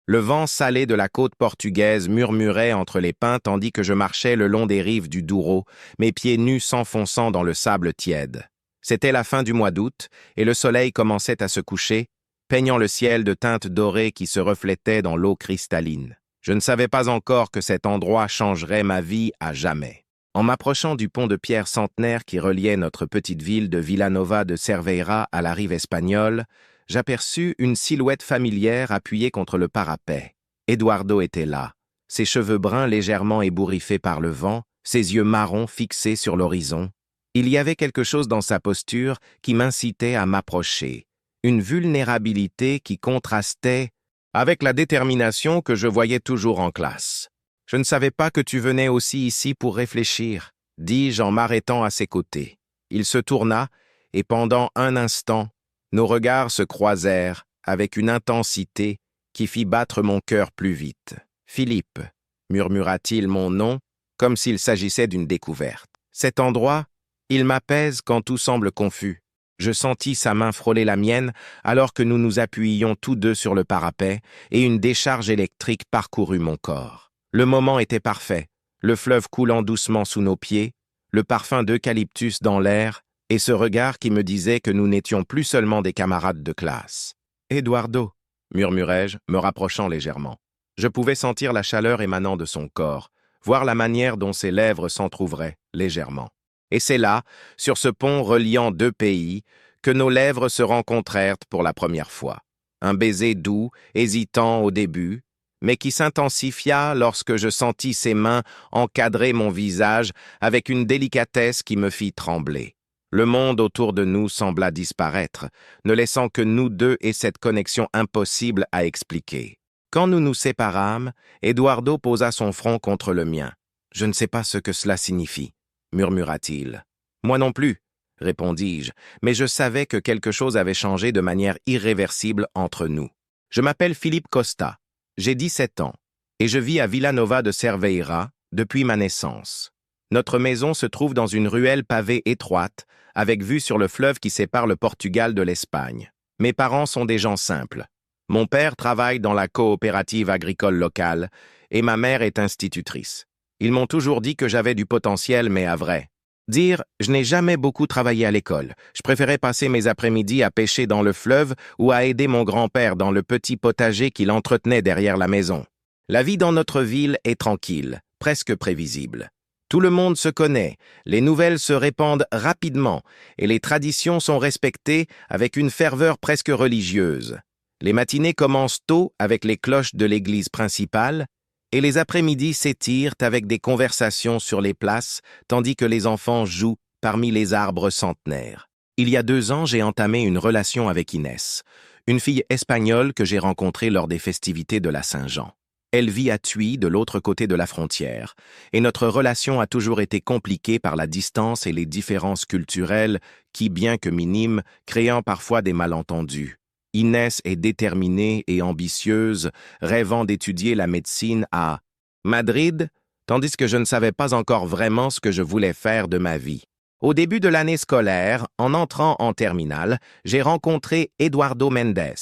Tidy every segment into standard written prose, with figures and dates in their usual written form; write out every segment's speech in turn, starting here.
Le vent salé de la côte portugaise murmurait entre les pins tandis que je marchais le long des rives du Douro, mes pieds nus s'enfonçant dans le sable tiède. C'était la fin du mois d'août, et le soleil commençait à se coucher, peignant le ciel de teintes dorées qui se reflétaient dans l'eau cristalline. Je ne savais pas encore que cet endroit changerait ma vie à jamais. En m'approchant du pont de pierre centenaire qui reliait notre petite ville de Vilanova de Cerveira à la rive espagnole, j'aperçus une silhouette familière appuyée contre le parapet. Eduardo était là, ses cheveux bruns légèrement ébouriffés par le vent, ses yeux marrons fixés sur l'horizon. Il y avait quelque chose dans sa posture qui m'incitait à m'approcher, une vulnérabilité qui contrastait avec la détermination que je voyais toujours en classe. « Je ne savais pas que tu venais aussi ici pour réfléchir », dis-je en m'arrêtant à ses côtés. Il se tourna, et pendant un instant, nos regards se croisèrent avec une intensité qui fit battre mon cœur plus vite. « Philippe », murmura-t-il mon nom, comme s'il s'agissait d'une découverte. Cet endroit, il m'apaise quand tout semble confus. Je sentis sa main frôler la mienne alors que nous nous appuyions tous deux sur le parapet et une décharge électrique parcourut mon corps. Le moment était parfait, le fleuve coulant doucement sous nos pieds, le parfum d'eucalyptus dans l'air et ce regard qui me disait que nous n'étions plus seulement des camarades de classe. « Eduardo », murmurai-je, me rapprochant légèrement. Je pouvais sentir la chaleur émanant de son corps, voir la manière dont ses lèvres s'entr'ouvraient légèrement. Et c'est là, sur ce pont reliant deux pays, que nos lèvres se rencontrèrent pour la première fois. Un baiser doux, hésitant au début, mais qui s'intensifia lorsque je sentis ses mains encadrer mon visage avec une délicatesse qui me fit trembler. Le monde autour de nous sembla disparaître, ne laissant que nous deux et cette connexion impossible à expliquer. Quand nous nous séparâmes, Eduardo posa son front contre le mien. « Je ne sais pas ce que cela signifie », murmura-t-il. « Moi non plus », répondis-je, mais je savais que quelque chose avait changé de manière irréversible entre nous. Je m'appelle Philippe Costa, j'ai 17 ans, et je vis à Vilanova de Cerveira depuis ma naissance. Notre maison se trouve dans une ruelle pavée étroite, avec vue sur le fleuve qui sépare le Portugal de l'Espagne. Mes parents sont des gens simples. Mon père travaille dans la coopérative agricole locale, et ma mère est institutrice. Ils m'ont toujours dit que j'avais du potentiel, mais à vrai dire, je n'ai jamais beaucoup travaillé à l'école. Je préférais passer mes après-midi à pêcher dans le fleuve ou à aider mon grand-père dans le petit potager qu'il entretenait derrière la maison. La vie dans notre ville est tranquille, presque prévisible. Tout le monde se connaît, les nouvelles se répandent rapidement et les traditions sont respectées avec une ferveur presque religieuse. Les matinées commencent tôt avec les cloches de l'église principale, et les après-midi s'étirent avec des conversations sur les places, tandis que les enfants jouent parmi les arbres centenaires. Il y a 2 ans, j'ai entamé une relation avec Inès, une fille espagnole que j'ai rencontrée lors des festivités de la Saint-Jean. Elle vit à Tuy, de l'autre côté de la frontière, et notre relation a toujours été compliquée par la distance et les différences culturelles qui, bien que minimes, créant parfois des malentendus. Inès est déterminée et ambitieuse, rêvant d'étudier la médecine à Madrid, tandis que je ne savais pas encore vraiment ce que je voulais faire de ma vie. Au début de l'année scolaire, en entrant en terminale, j'ai rencontré Eduardo Mendes.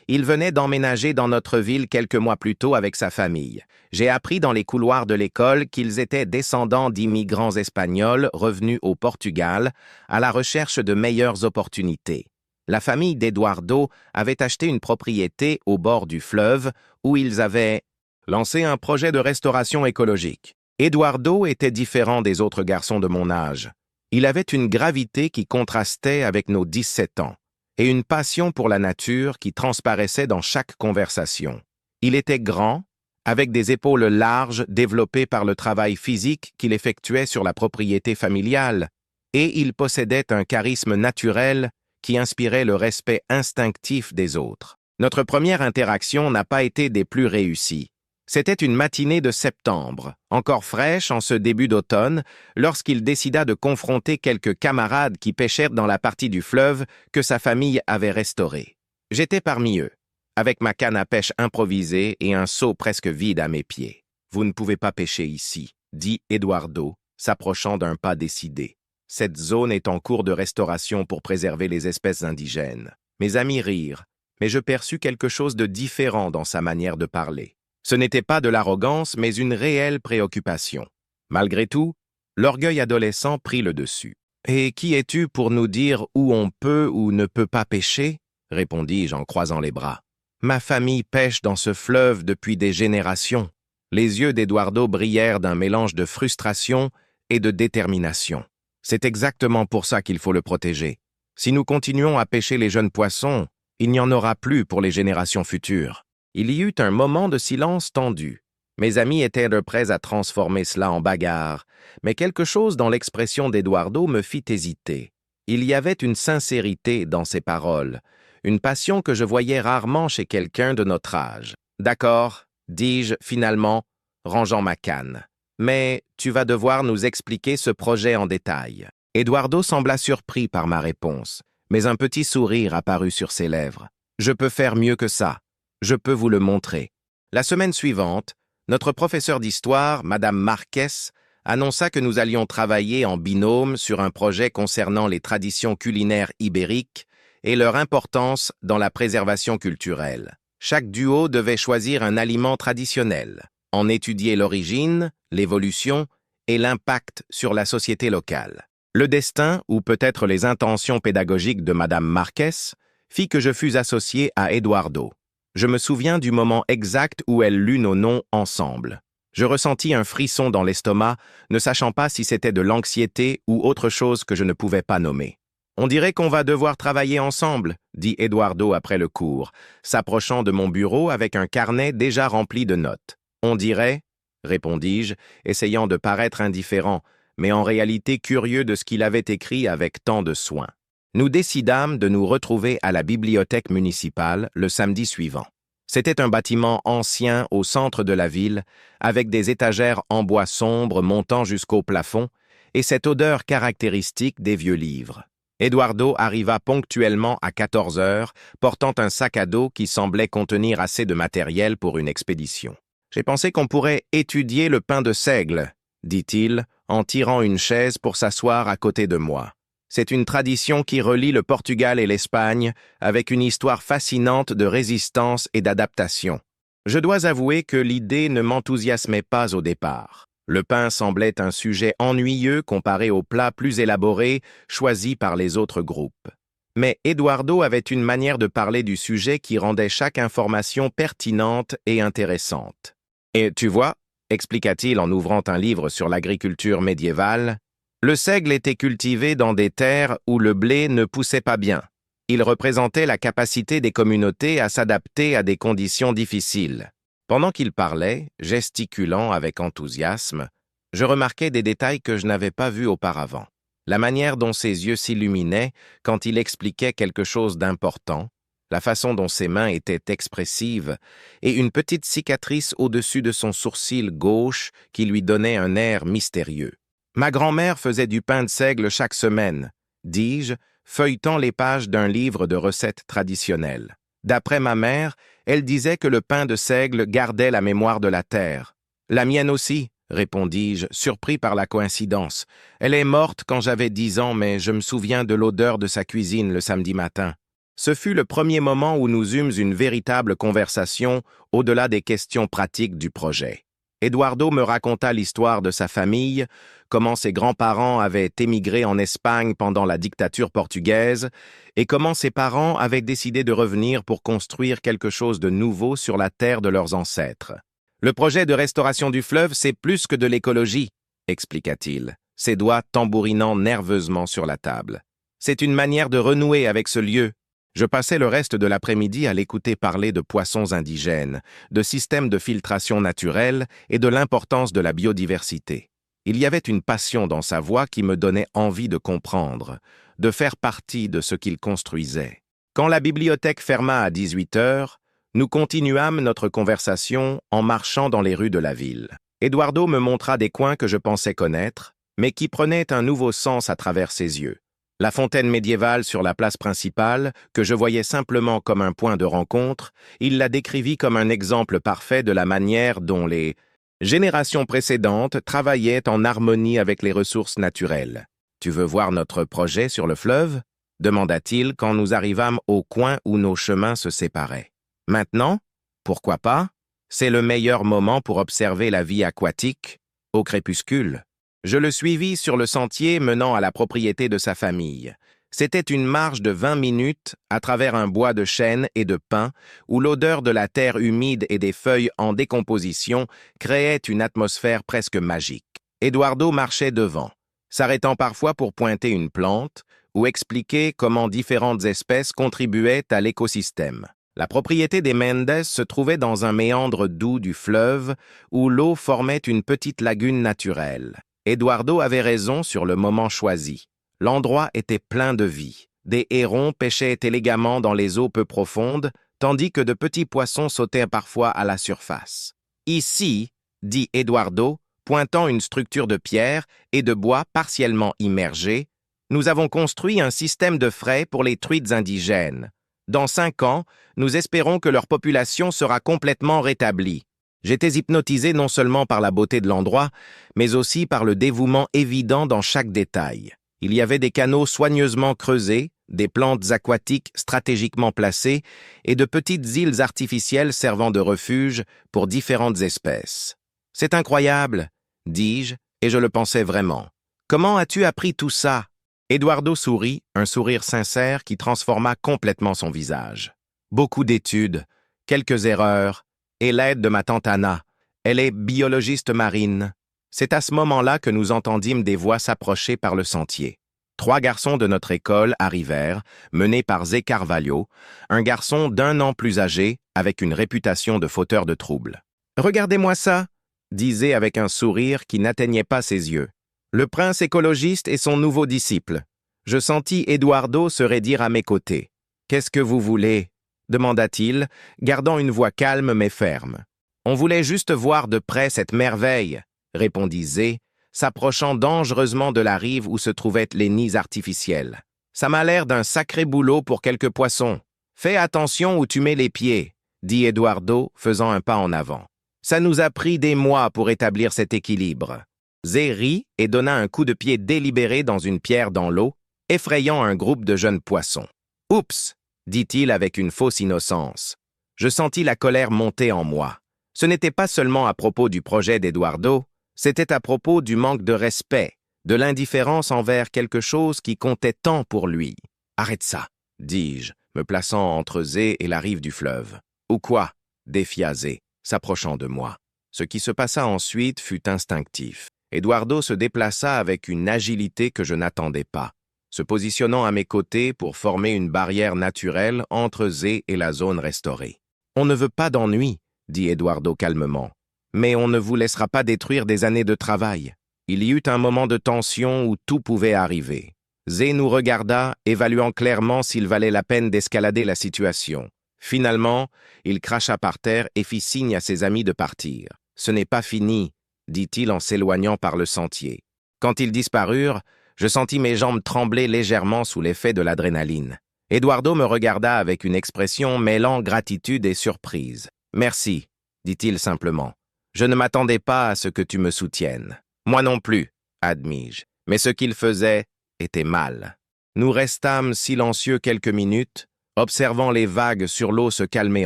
Il venait d'emménager dans notre ville quelques mois plus tôt avec sa famille. J'ai appris dans les couloirs de l'école qu'ils étaient descendants d'immigrants espagnols revenus au Portugal à la recherche de meilleures opportunités. La famille d'Eduardo avait acheté une propriété au bord du fleuve où ils avaient lancé un projet de restauration écologique. Eduardo était différent des autres garçons de mon âge. Il avait une gravité qui contrastait avec nos 17 ans et une passion pour la nature qui transparaissait dans chaque conversation. Il était grand, avec des épaules larges développées par le travail physique qu'il effectuait sur la propriété familiale, et il possédait un charisme naturel qui inspirait le respect instinctif des autres. Notre première interaction n'a pas été des plus réussies. C'était une matinée de septembre, encore fraîche en ce début d'automne, lorsqu'il décida de confronter quelques camarades qui pêchaient dans la partie du fleuve que sa famille avait restaurée. J'étais parmi eux, avec ma canne à pêche improvisée et un seau presque vide à mes pieds. « Vous ne pouvez pas pêcher ici », dit Eduardo, s'approchant d'un pas décidé. Cette zone est en cours de restauration pour préserver les espèces indigènes. Mes amis rirent, mais je perçus quelque chose de différent dans sa manière de parler. Ce n'était pas de l'arrogance, mais une réelle préoccupation. Malgré tout, l'orgueil adolescent prit le dessus. « Et qui es-tu pour nous dire où on peut ou ne peut pas pêcher ?» répondis-je en croisant les bras. « Ma famille pêche dans ce fleuve depuis des générations. » Les yeux d'Eduardo brillèrent d'un mélange de frustration et de détermination. C'est exactement pour ça qu'il faut le protéger. Si nous continuons à pêcher les jeunes poissons, il n'y en aura plus pour les générations futures. Il y eut un moment de silence tendu. Mes amis étaient prêts à transformer cela en bagarre, mais quelque chose dans l'expression d'Eduardo me fit hésiter. Il y avait une sincérité dans ses paroles, une passion que je voyais rarement chez quelqu'un de notre âge. « D'accord, » dis-je finalement, rangeant ma canne. « Mais tu vas devoir nous expliquer ce projet en détail. » Eduardo sembla surpris par ma réponse, mais un petit sourire apparut sur ses lèvres. « Je peux faire mieux que ça. Je peux vous le montrer. » La semaine suivante, notre professeur d'histoire, Madame Marquez, annonça que nous allions travailler en binôme sur un projet concernant les traditions culinaires ibériques et leur importance dans la préservation culturelle. Chaque duo devait choisir un aliment traditionnel, en étudier l'origine, l'évolution et l'impact sur la société locale. Le destin, ou peut-être les intentions pédagogiques de Madame Marquez, fit que je fus associé à Eduardo. Je me souviens du moment exact où elle lut nos noms ensemble. Je ressentis un frisson dans l'estomac, ne sachant pas si c'était de l'anxiété ou autre chose que je ne pouvais pas nommer. « On dirait qu'on va devoir travailler ensemble, » dit Eduardo après le cours, s'approchant de mon bureau avec un carnet déjà rempli de notes. « On dirait, » répondis-je, essayant de paraître indifférent, mais en réalité curieux de ce qu'il avait écrit avec tant de soin. Nous décidâmes de nous retrouver à la bibliothèque municipale le samedi suivant. C'était un bâtiment ancien au centre de la ville, avec des étagères en bois sombre montant jusqu'au plafond, et cette odeur caractéristique des vieux livres. Eduardo arriva ponctuellement à 14 heures, portant un sac à dos qui semblait contenir assez de matériel pour une expédition. « J'ai pensé qu'on pourrait étudier le pain de seigle, » dit-il, en tirant une chaise pour s'asseoir à côté de moi. C'est une tradition qui relie le Portugal et l'Espagne, avec une histoire fascinante de résistance et d'adaptation. Je dois avouer que l'idée ne m'enthousiasmait pas au départ. Le pain semblait un sujet ennuyeux comparé aux plats plus élaborés choisis par les autres groupes. Mais Eduardo avait une manière de parler du sujet qui rendait chaque information pertinente et intéressante. « Et tu vois, » expliqua-t-il en ouvrant un livre sur l'agriculture médiévale, « le seigle était cultivé dans des terres où le blé ne poussait pas bien. Il représentait la capacité des communautés à s'adapter à des conditions difficiles. » Pendant qu'il parlait, gesticulant avec enthousiasme, je remarquais des détails que je n'avais pas vus auparavant. La manière dont ses yeux s'illuminaient quand il expliquait quelque chose d'important, la façon dont ses mains étaient expressives, et une petite cicatrice au-dessus de son sourcil gauche qui lui donnait un air mystérieux. « Ma grand-mère faisait du pain de seigle chaque semaine, » dis-je, feuilletant les pages d'un livre de recettes traditionnelles. D'après ma mère, elle disait que le pain de seigle gardait la mémoire de la terre. « La mienne aussi, » répondis-je, surpris par la coïncidence. « Elle est morte quand j'avais 10 ans, mais je me souviens de l'odeur de sa cuisine le samedi matin. » Ce fut le premier moment où nous eûmes une véritable conversation au-delà des questions pratiques du projet. Eduardo me raconta l'histoire de sa famille, comment ses grands-parents avaient émigré en Espagne pendant la dictature portugaise et comment ses parents avaient décidé de revenir pour construire quelque chose de nouveau sur la terre de leurs ancêtres. « Le projet de restauration du fleuve, c'est plus que de l'écologie, » expliqua-t-il, ses doigts tambourinant nerveusement sur la table. « C'est une manière de renouer avec ce lieu. » Je passais le reste de l'après-midi à l'écouter parler de poissons indigènes, de systèmes de filtration naturelle et de l'importance de la biodiversité. Il y avait une passion dans sa voix qui me donnait envie de comprendre, de faire partie de ce qu'il construisait. Quand la bibliothèque ferma à 18 heures, nous continuâmes notre conversation en marchant dans les rues de la ville. Eduardo me montra des coins que je pensais connaître, mais qui prenaient un nouveau sens à travers ses yeux. La fontaine médiévale sur la place principale, que je voyais simplement comme un point de rencontre, il la décrivit comme un exemple parfait de la manière dont les générations précédentes travaillaient en harmonie avec les ressources naturelles. « Tu veux voir notre projet sur le fleuve » demanda-t-il quand nous arrivâmes au coin où nos chemins se séparaient. Maintenant? Pourquoi pas? C'est le meilleur moment pour observer la vie aquatique, au crépuscule. Je le suivis sur le sentier menant à la propriété de sa famille. C'était une marche de 20 minutes à travers un bois de chêne et de pin où l'odeur de la terre humide et des feuilles en décomposition créait une atmosphère presque magique. Eduardo marchait devant, s'arrêtant parfois pour pointer une plante ou expliquer comment différentes espèces contribuaient à l'écosystème. La propriété des Mendes se trouvait dans un méandre doux du fleuve où l'eau formait une petite lagune naturelle. Eduardo avait raison sur le moment choisi. L'endroit était plein de vie. Des hérons pêchaient élégamment dans les eaux peu profondes, tandis que de petits poissons sautaient parfois à la surface. « Ici, » dit Eduardo, pointant une structure de pierre et de bois partiellement immergée, « nous avons construit un système de frais pour les truites indigènes. Dans 5 ans, nous espérons que leur population sera complètement rétablie. » J'étais hypnotisé non seulement par la beauté de l'endroit, mais aussi par le dévouement évident dans chaque détail. Il y avait des canaux soigneusement creusés, des plantes aquatiques stratégiquement placées et de petites îles artificielles servant de refuge pour différentes espèces. « C'est incroyable, » dis-je, et je le pensais vraiment. « Comment as-tu appris tout ça ?» Eduardo sourit, un sourire sincère qui transforma complètement son visage. Beaucoup d'études, quelques erreurs, et l'aide de ma tante Anna. Elle est biologiste marine. C'est à ce moment-là que nous entendîmes des voix s'approcher par le sentier. 3 garçons de notre école arrivèrent, menés par Zé Carvalho, un garçon d'1 an plus âgé, avec une réputation de fauteur de troubles. « Regardez-moi ça !» disait avec un sourire qui n'atteignait pas ses yeux. Le prince écologiste et son nouveau disciple. Je sentis Eduardo se raidir à mes côtés. « Qu'est-ce que vous voulez ?» demanda-t-il, gardant une voix calme mais ferme. « On voulait juste voir de près cette merveille, » répondit Zé, s'approchant dangereusement de la rive où se trouvaient les nids artificiels. « Ça m'a l'air d'un sacré boulot pour quelques poissons. Fais attention où tu mets les pieds, » dit Eduardo, faisant un pas en avant. « Ça nous a pris des mois pour établir cet équilibre. » Zé rit et donna un coup de pied délibéré dans une pierre dans l'eau, effrayant un groupe de jeunes poissons. « Oups !» dit-il avec une fausse innocence. Je sentis la colère monter en moi. Ce n'était pas seulement à propos du projet d'Eduardo, c'était à propos du manque de respect, de l'indifférence envers quelque chose qui comptait tant pour lui. « Arrête ça !» dis-je, me plaçant entre Zé et la rive du fleuve. « Ou quoi ?» défia Zé, s'approchant de moi. Ce qui se passa ensuite fut instinctif. Eduardo se déplaça avec une agilité que je n'attendais pas, se positionnant à mes côtés pour former une barrière naturelle entre Zé et la zone restaurée. « On ne veut pas d'ennui, » dit Eduardo calmement, « mais on ne vous laissera pas détruire des années de travail. » Il y eut un moment de tension où tout pouvait arriver. Zé nous regarda, évaluant clairement s'il valait la peine d'escalader la situation. Finalement, il cracha par terre et fit signe à ses amis de partir. « Ce n'est pas fini, » dit-il en s'éloignant par le sentier. Quand ils disparurent, je sentis mes jambes trembler légèrement sous l'effet de l'adrénaline. Eduardo me regarda avec une expression mêlant gratitude et surprise. « Merci, » dit-il simplement. « Je ne m'attendais pas à ce que tu me soutiennes. »« Moi non plus, » admis-je. Mais ce qu'il faisait était mal. Nous restâmes silencieux quelques minutes, observant les vagues sur l'eau se calmer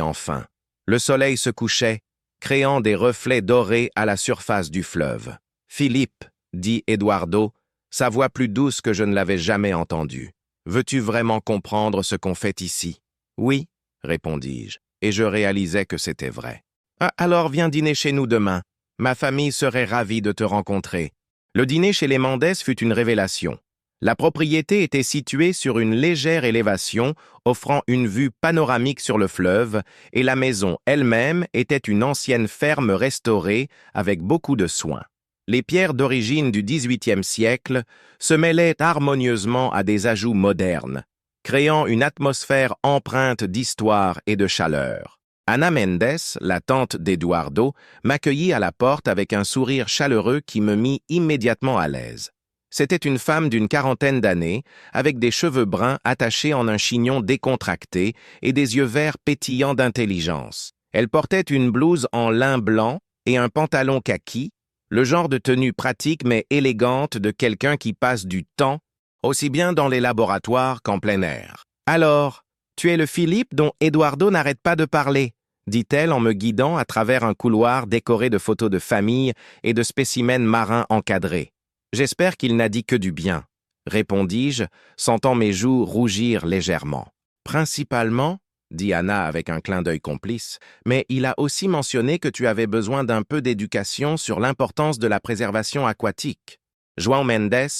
enfin. Le soleil se couchait, créant des reflets dorés à la surface du fleuve. « Philippe, » dit Eduardo, sa voix plus douce que je ne l'avais jamais entendue. « Veux-tu vraiment comprendre ce qu'on fait ici ?»« Oui, » répondis-je, et je réalisais que c'était vrai. « Ah, alors viens dîner chez nous demain. Ma famille serait ravie de te rencontrer. » Le dîner chez les Mendes fut une révélation. La propriété était située sur une légère élévation, offrant une vue panoramique sur le fleuve, et la maison elle-même était une ancienne ferme restaurée avec beaucoup de soin. Les pierres d'origine du XVIIIe siècle se mêlaient harmonieusement à des ajouts modernes, créant une atmosphère empreinte d'histoire et de chaleur. Ana Mendes, la tante d'Eduardo, m'accueillit à la porte avec un sourire chaleureux qui me mit immédiatement à l'aise. C'était une femme d'une 40aine d'années, avec des cheveux bruns attachés en un chignon décontracté et des yeux verts pétillants d'intelligence. Elle portait une blouse en lin blanc et un pantalon kaki, le genre de tenue pratique mais élégante de quelqu'un qui passe du temps aussi bien dans les laboratoires qu'en plein air. Alors, tu es le Philippe dont Eduardo n'arrête pas de parler, dit-elle en me guidant à travers un couloir décoré de photos de famille et de spécimens marins encadrés. J'espère qu'il n'a dit que du bien, répondis-je, sentant mes joues rougir légèrement. Principalement, dit Anna avec un clin d'œil complice, mais il a aussi mentionné que tu avais besoin d'un peu d'éducation sur l'importance de la préservation aquatique. João Mendes,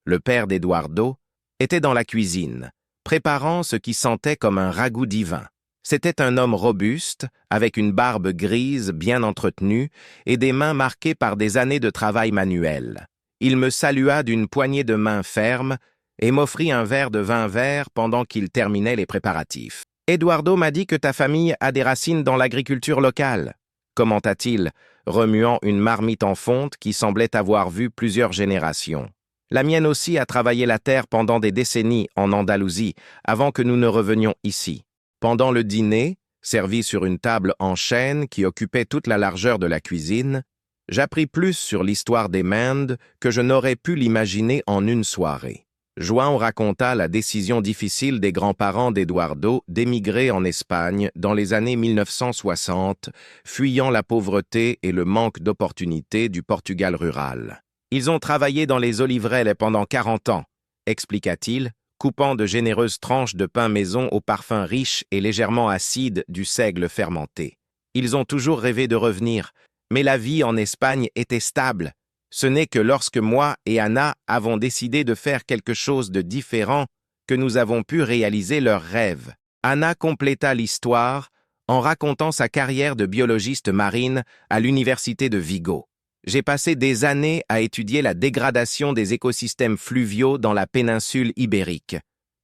le père d'Eduardo, était dans la cuisine, préparant ce qui sentait comme un ragoût divin. C'était un homme robuste, avec une barbe grise bien entretenue et des mains marquées par des années de travail manuel. Il me salua d'une poignée de main ferme et m'offrit un verre de vin vert pendant qu'il terminait les préparatifs. « Eduardo m'a dit que ta famille a des racines dans l'agriculture locale, » commenta-t-il, remuant une marmite en fonte qui semblait avoir vu plusieurs générations. « La mienne aussi a travaillé la terre pendant des décennies en Andalousie, avant que nous ne revenions ici. » Pendant le dîner, servi sur une table en chêne qui occupait toute la largeur de la cuisine, j'appris plus sur l'histoire des Mendes que je n'aurais pu l'imaginer en une soirée. João raconta la décision difficile des grands-parents d'Eduardo d'émigrer en Espagne dans les années 1960, fuyant la pauvreté et le manque d'opportunités du Portugal rural. Ils ont travaillé dans les oliveraies pendant 40 ans, expliqua-t-il, coupant de généreuses tranches de pain maison au parfum riche et légèrement acide du seigle fermenté. Ils ont toujours rêvé de revenir, mais la vie en Espagne était stable. Ce n'est que lorsque moi et Anna avons décidé de faire quelque chose de différent que nous avons pu réaliser leurs rêves. Anna compléta l'histoire en racontant sa carrière de biologiste marine à l'université de Vigo. J'ai passé des années à étudier la dégradation des écosystèmes fluviaux dans la péninsule ibérique.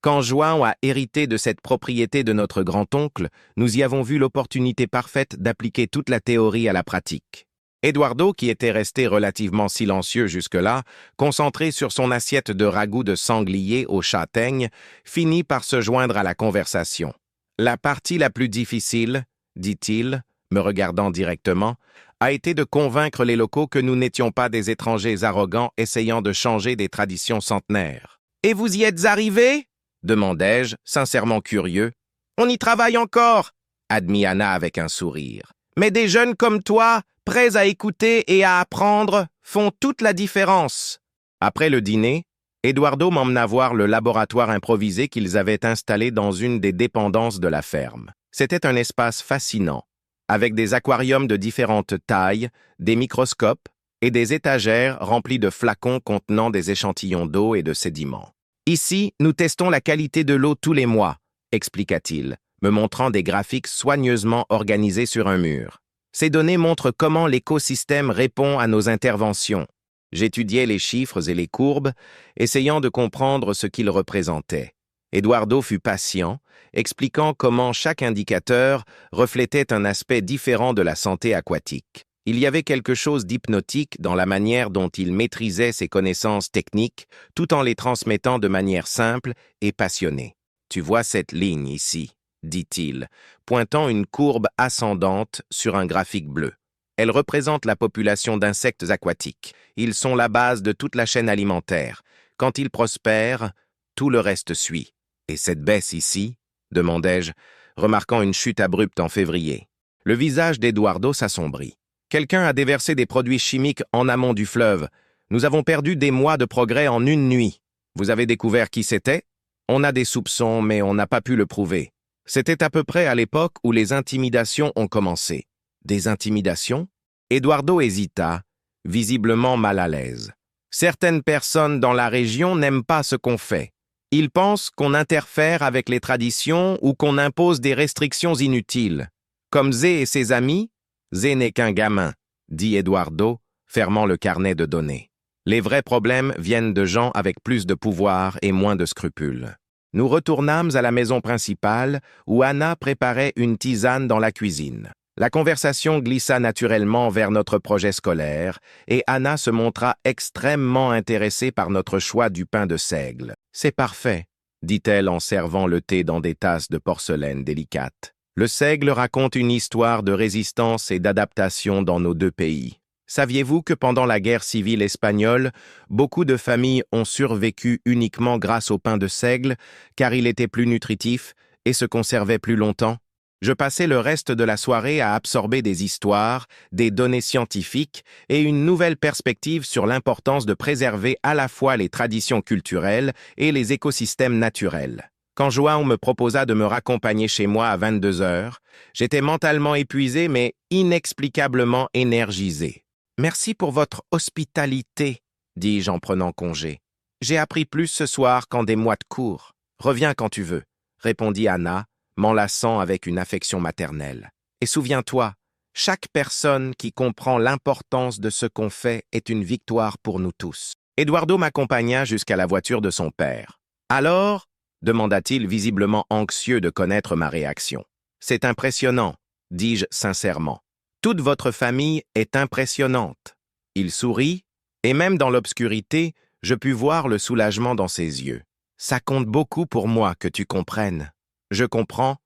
Quand João a hérité de cette propriété de notre grand-oncle, nous y avons vu l'opportunité parfaite d'appliquer toute la théorie à la pratique. Eduardo, qui était resté relativement silencieux jusque-là, concentré sur son assiette de ragoût de sanglier aux châtaignes, finit par se joindre à la conversation. « La partie la plus difficile, dit-il, me regardant directement, a été de convaincre les locaux que nous n'étions pas des étrangers arrogants essayant de changer des traditions centenaires. »« Et vous y êtes arrivés ?» demandai-je, sincèrement curieux. « On y travaille encore, » admit Anna avec un sourire. « Mais des jeunes comme toi, prêts à écouter et à apprendre, font toute la différence. » Après le dîner, Eduardo m'emmena voir le laboratoire improvisé qu'ils avaient installé dans une des dépendances de la ferme. C'était un espace fascinant, avec des aquariums de différentes tailles, des microscopes et des étagères remplies de flacons contenant des échantillons d'eau et de sédiments. « Ici, nous testons la qualité de l'eau tous les mois, » expliqua-t-il, me montrant des graphiques soigneusement organisés sur un mur. Ces données montrent comment l'écosystème répond à nos interventions. J'étudiais les chiffres et les courbes, essayant de comprendre ce qu'ils représentaient. Eduardo fut patient, expliquant comment chaque indicateur reflétait un aspect différent de la santé aquatique. Il y avait quelque chose d'hypnotique dans la manière dont il maîtrisait ses connaissances techniques, tout en les transmettant de manière simple et passionnée. « Tu vois cette ligne ici ?» dit-il, pointant une courbe ascendante sur un graphique bleu. Elle représente la population d'insectes aquatiques. Ils sont la base de toute la chaîne alimentaire. Quand ils prospèrent, tout le reste suit. « Et cette baisse ici ?» demandai-je, remarquant une chute abrupte en février. Le visage d'Eduardo s'assombrit. « Quelqu'un a déversé des produits chimiques en amont du fleuve. Nous avons perdu des mois de progrès en une nuit. Vous avez découvert qui c'était? On a des soupçons, mais on n'a pas pu le prouver. C'était à peu près à l'époque où les intimidations ont commencé. » « Des intimidations ?» Eduardo hésita, visiblement mal à l'aise. « Certaines personnes dans la région n'aiment pas ce qu'on fait. Ils pensent qu'on interfère avec les traditions ou qu'on impose des restrictions inutiles. Comme Zé et ses amis, Zé n'est qu'un gamin, dit Eduardo, fermant le carnet de données. Les vrais problèmes viennent de gens avec plus de pouvoir et moins de scrupules. Nous retournâmes à la maison principale où Anna préparait une tisane dans la cuisine. La conversation glissa naturellement vers notre projet scolaire et Anna se montra extrêmement intéressée par notre choix du pain de seigle. « C'est parfait, » dit-elle en servant le thé dans des tasses de porcelaine délicates. Le seigle raconte une histoire de résistance et d'adaptation dans nos deux pays. Saviez-vous que pendant la guerre civile espagnole, beaucoup de familles ont survécu uniquement grâce au pain de seigle, car il était plus nutritif et se conservait plus longtemps? Je passais le reste de la soirée à absorber des histoires, des données scientifiques et une nouvelle perspective sur l'importance de préserver à la fois les traditions culturelles et les écosystèmes naturels. Quand João me proposa de me raccompagner chez moi à 22 heures, j'étais mentalement épuisé mais inexplicablement énergisé. « Merci pour votre hospitalité », dis-je en prenant congé. « J'ai appris plus ce soir qu'en des mois de cours. Reviens quand tu veux », répondit Anna, m'enlaçant avec une affection maternelle. « Et souviens-toi, chaque personne qui comprend l'importance de ce qu'on fait est une victoire pour nous tous. » Eduardo m'accompagna jusqu'à la voiture de son père. « Alors ?» demanda-t-il, visiblement anxieux de connaître ma réaction. « C'est impressionnant, » dis-je sincèrement. « Toute votre famille est impressionnante. » Il sourit, et même dans l'obscurité, je pus voir le soulagement dans ses yeux. « Ça compte beaucoup pour moi que tu comprennes. »« Je comprends, »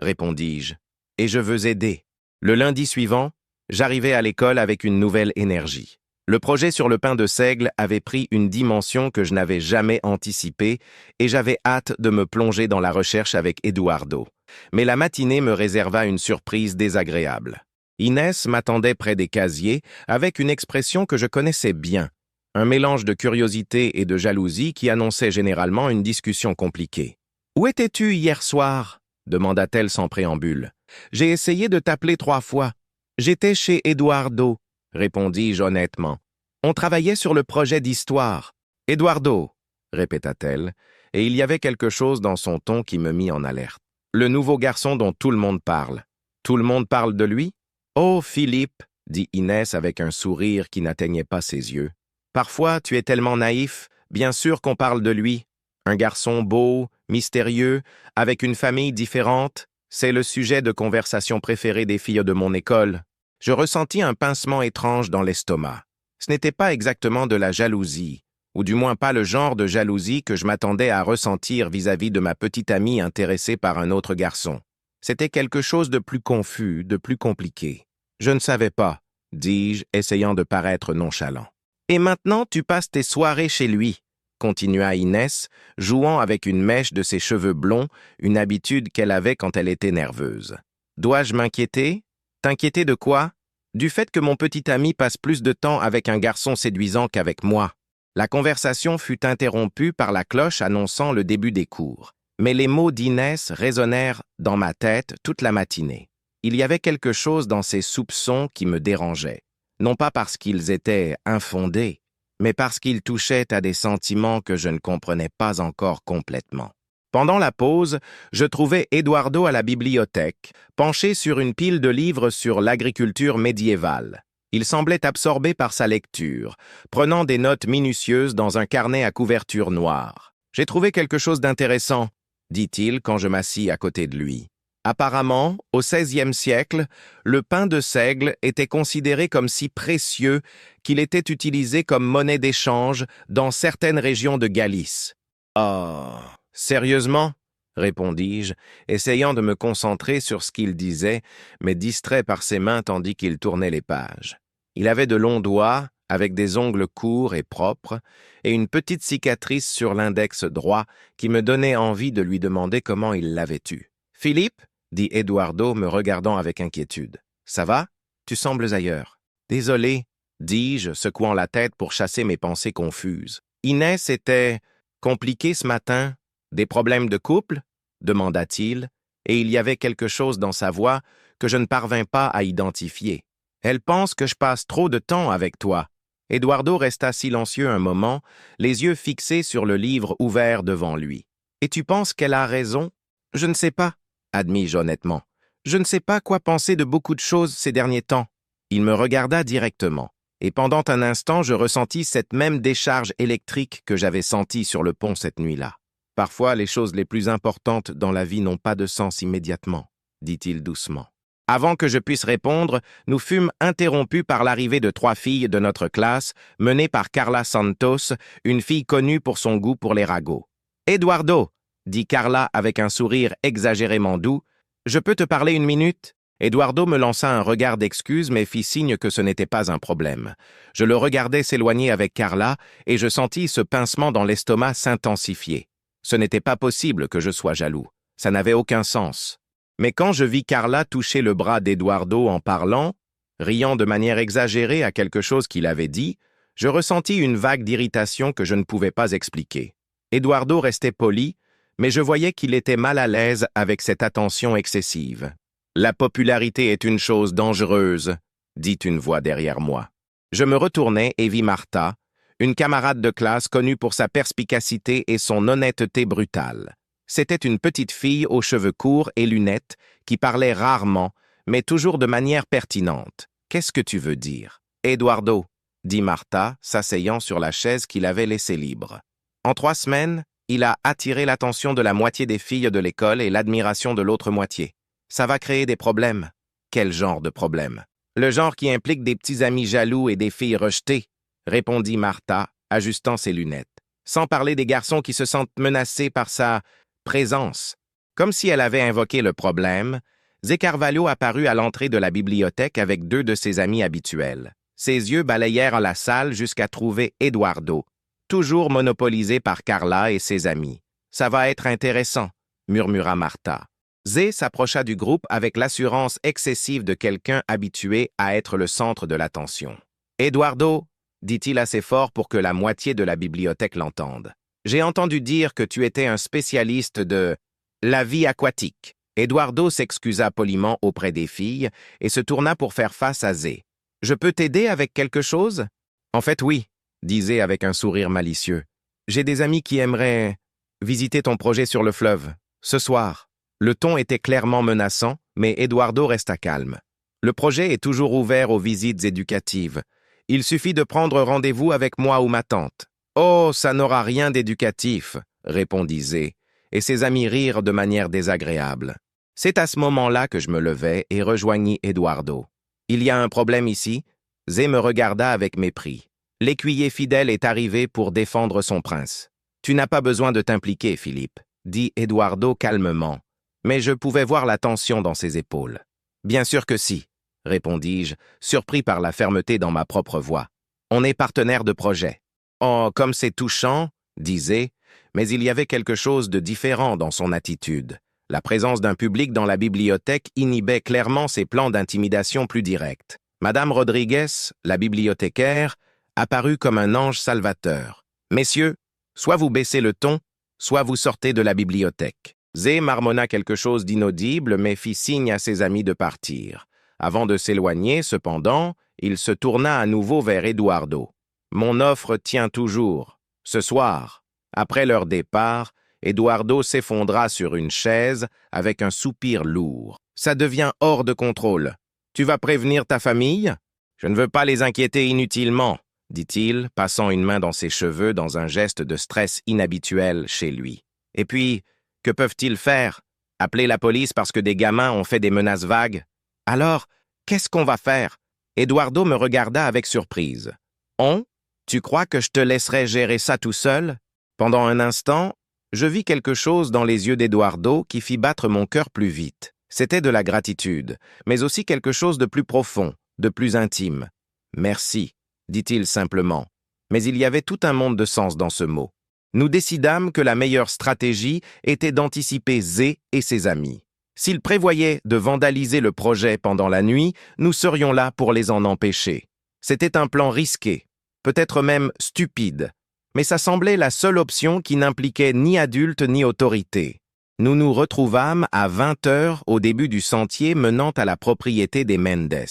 répondis-je, « et je veux aider. » Le lundi suivant, j'arrivai à l'école avec une nouvelle énergie. Le projet sur le pain de seigle avait pris une dimension que je n'avais jamais anticipée et j'avais hâte de me plonger dans la recherche avec Eduardo. Mais la matinée me réserva une surprise désagréable. Inès m'attendait près des casiers avec une expression que je connaissais bien, un mélange de curiosité et de jalousie qui annonçait généralement une discussion compliquée. « Où étais-tu hier soir ?» demanda-t-elle sans préambule. « J'ai essayé de t'appeler 3 fois. J'étais chez Eduardo. » répondis-je honnêtement. On travaillait sur le projet d'histoire. « Eduardo » répéta-t-elle, et il y avait quelque chose dans son ton qui me mit en alerte. « Le nouveau garçon dont tout le monde parle. Tout le monde parle de lui? »« Oh, Philippe » dit Inès avec un sourire qui n'atteignait pas ses yeux. « Parfois, tu es tellement naïf, bien sûr qu'on parle de lui. Un garçon beau, mystérieux, avec une famille différente, c'est le sujet de conversation préféré des filles de mon école. » Je ressentis un pincement étrange dans l'estomac. Ce n'était pas exactement de la jalousie, ou du moins pas le genre de jalousie que je m'attendais à ressentir vis-à-vis de ma petite amie intéressée par un autre garçon. C'était quelque chose de plus confus, de plus compliqué. Je ne savais pas, dis-je, essayant de paraître nonchalant. « Et maintenant, tu passes tes soirées chez lui, » continua Inès, jouant avec une mèche de ses cheveux blonds, une habitude qu'elle avait quand elle était nerveuse. « Dois-je m'inquiéter ? » « T'inquiéter de quoi? Du fait que mon petit ami passe plus de temps avec un garçon séduisant qu'avec moi. » La conversation fut interrompue par la cloche annonçant le début des cours. Mais les mots d'Inès résonnèrent dans ma tête toute la matinée. Il y avait quelque chose dans ces soupçons qui me dérangeait. Non pas parce qu'ils étaient infondés, mais parce qu'ils touchaient à des sentiments que je ne comprenais pas encore complètement. Pendant la pause, je trouvai Eduardo à la bibliothèque, penché sur une pile de livres sur l'agriculture médiévale. Il semblait absorbé par sa lecture, prenant des notes minutieuses dans un carnet à couverture noire. « J'ai trouvé quelque chose d'intéressant », dit-il quand je m'assis à côté de lui. Apparemment, au XVIe siècle, le pain de seigle était considéré comme si précieux qu'il était utilisé comme monnaie d'échange dans certaines régions de Galice. « Oh !» « Sérieusement ?» répondis-je, essayant de me concentrer sur ce qu'il disait, mais distrait par ses mains tandis qu'il tournait les pages. Il avait de longs doigts, avec des ongles courts et propres, et une petite cicatrice sur l'index droit qui me donnait envie de lui demander comment il l'avait eu. « Philippe ?» dit Eduardo, me regardant avec inquiétude. « Ça va? Tu sembles ailleurs. »« Désolé, » dis-je, secouant la tête pour chasser mes pensées confuses. Inès était compliquée ce matin. Des problèmes de couple? Demanda-t-il, et il y avait quelque chose dans sa voix que je ne parvins pas à identifier. Elle pense que je passe trop de temps avec toi. Eduardo resta silencieux un moment, les yeux fixés sur le livre ouvert devant lui. Et tu penses qu'elle a raison? Je ne sais pas, admis-je honnêtement. Je ne sais pas quoi penser de beaucoup de choses ces derniers temps. Il me regarda directement, et pendant un instant je ressentis cette même décharge électrique que j'avais sentie sur le pont cette nuit-là. Parfois, les choses les plus importantes dans la vie n'ont pas de sens immédiatement, dit-il doucement. Avant que je puisse répondre, nous fûmes interrompus par l'arrivée de 3 filles de notre classe, menées par Carla Santos, une fille connue pour son goût pour les ragots. « Eduardo » dit Carla avec un sourire exagérément doux, « je peux te parler 1 minute ?» Eduardo me lança un regard d'excuse mais fit signe que ce n'était pas un problème. Je le regardais s'éloigner avec Carla et je sentis ce pincement dans l'estomac s'intensifier. Ce n'était pas possible que je sois jaloux. Ça n'avait aucun sens. Mais quand je vis Carla toucher le bras d'Eduardo en parlant, riant de manière exagérée à quelque chose qu'il avait dit, je ressentis une vague d'irritation que je ne pouvais pas expliquer. Eduardo restait poli, mais je voyais qu'il était mal à l'aise avec cette attention excessive. « La popularité est une chose dangereuse », dit une voix derrière moi. Je me retournai et vis Martha, une camarade de classe connue pour sa perspicacité et son honnêteté brutale. C'était une petite fille aux cheveux courts et lunettes qui parlait rarement, mais toujours de manière pertinente. « Qu'est-ce que tu veux dire ?»« Eduardo », dit Martha, s'asseyant sur la chaise qu'il avait laissée libre. En 3 semaines, il a attiré l'attention de la moitié des filles de l'école et l'admiration de l'autre moitié. Ça va créer des problèmes. Quel genre de problème? Le genre qui implique des petits amis jaloux et des filles rejetées, répondit Martha, ajustant ses lunettes. Sans parler des garçons qui se sentent menacés par sa présence. Comme si elle avait invoqué le problème, Zé Carvalho apparut à l'entrée de la bibliothèque avec 2 de ses amis habituels. Ses yeux balayèrent la salle jusqu'à trouver Eduardo, toujours monopolisé par Carla et ses amis. « Ça va être intéressant », murmura Martha. Zé s'approcha du groupe avec l'assurance excessive de quelqu'un habitué à être le centre de l'attention. « Eduardo », dit-il assez fort pour que la moitié de la bibliothèque l'entende. « J'ai entendu dire que tu étais un spécialiste de la vie aquatique. » Eduardo s'excusa poliment auprès des filles et se tourna pour faire face à Zé. « Je peux t'aider avec quelque chose ?»« En fait, oui, » dit Zé avec un sourire malicieux. « J'ai des amis qui aimeraient visiter ton projet sur le fleuve, ce soir. » Le ton était clairement menaçant, mais Eduardo resta calme. Le projet est toujours ouvert aux visites éducatives. Il suffit de prendre rendez-vous avec moi ou ma tante. « Oh, ça n'aura rien d'éducatif, » répondit Zé, et ses amis rirent de manière désagréable. C'est à ce moment-là que je me levai et rejoignis Eduardo. « Il y a un problème ici ?» Zé me regarda avec mépris. « L'écuyer fidèle est arrivé pour défendre son prince. »« Tu n'as pas besoin de t'impliquer, Philippe, » dit Eduardo calmement. Mais je pouvais voir la tension dans ses épaules. « Bien sûr que si, » répondis-je, surpris par la fermeté dans ma propre voix. « On est partenaire de projet. »« Oh, comme c'est touchant, » disait, mais il y avait quelque chose de différent dans son attitude. La présence d'un public dans la bibliothèque inhibait clairement ses plans d'intimidation plus directs. Madame Rodriguez, la bibliothécaire, apparut comme un ange salvateur. « Messieurs, soit vous baissez le ton, soit vous sortez de la bibliothèque. » Zé marmonna quelque chose d'inaudible, mais fit signe à ses amis de partir. Avant de s'éloigner, cependant, il se tourna à nouveau vers Eduardo. « Mon offre tient toujours. Ce soir. » Après leur départ, Eduardo s'effondra sur une chaise avec un soupir lourd. « Ça devient hors de contrôle. Tu vas prévenir ta famille? Je ne veux pas les inquiéter inutilement, » dit-il, passant une main dans ses cheveux dans un geste de stress inhabituel chez lui. « Et puis, que peuvent-ils faire? Appeler la police parce que des gamins ont fait des menaces vagues? Alors, qu'est-ce qu'on va faire? » Eduardo me regarda avec surprise. « On? Tu crois que je te laisserai gérer ça tout seul? » Pendant un instant, je vis quelque chose dans les yeux d'Eduardo qui fit battre mon cœur plus vite. C'était de la gratitude, mais aussi quelque chose de plus profond, de plus intime. « Merci », dit-il simplement, mais il y avait tout un monde de sens dans ce mot. Nous décidâmes que la meilleure stratégie était d'anticiper Zé et ses amis. S'ils prévoyaient de vandaliser le projet pendant la nuit, nous serions là pour les en empêcher. C'était un plan risqué, peut-être même stupide, mais ça semblait la seule option qui n'impliquait ni adulte ni autorité. Nous nous retrouvâmes à 20 heures au début du sentier menant à la propriété des Mendes.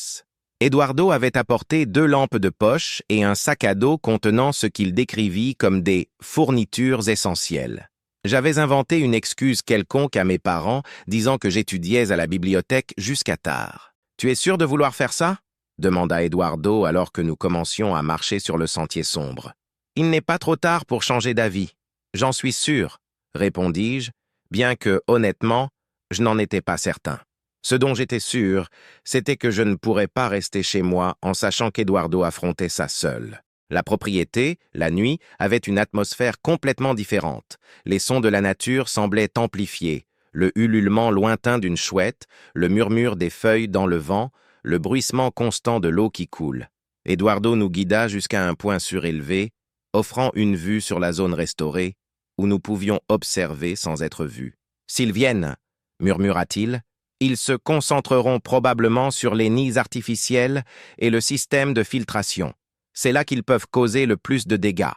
Eduardo avait apporté 2 lampes de poche et un sac à dos contenant ce qu'il décrivit comme des fournitures essentielles. J'avais inventé une excuse quelconque à mes parents, disant que j'étudiais à la bibliothèque jusqu'à tard. « Tu es sûr de vouloir faire ça ?» demanda Eduardo alors que nous commencions à marcher sur le sentier sombre. « Il n'est pas trop tard pour changer d'avis. J'en suis sûr, » répondis-je, bien que, honnêtement, je n'en étais pas certain. Ce dont j'étais sûr, c'était que je ne pourrais pas rester chez moi en sachant qu'Eduardo affrontait ça seul. La propriété, la nuit, avait une atmosphère complètement différente. Les sons de la nature semblaient amplifiés. le ululement lointain d'une chouette, le murmure des feuilles dans le vent, le bruissement constant de l'eau qui coule. Eduardo nous guida jusqu'à un point surélevé, offrant une vue sur la zone restaurée, où nous pouvions observer sans être vus. « S'ils viennent, murmura-t-il, ils se concentreront probablement sur les nids artificiels et le système de filtration. C'est là qu'ils peuvent causer le plus de dégâts. »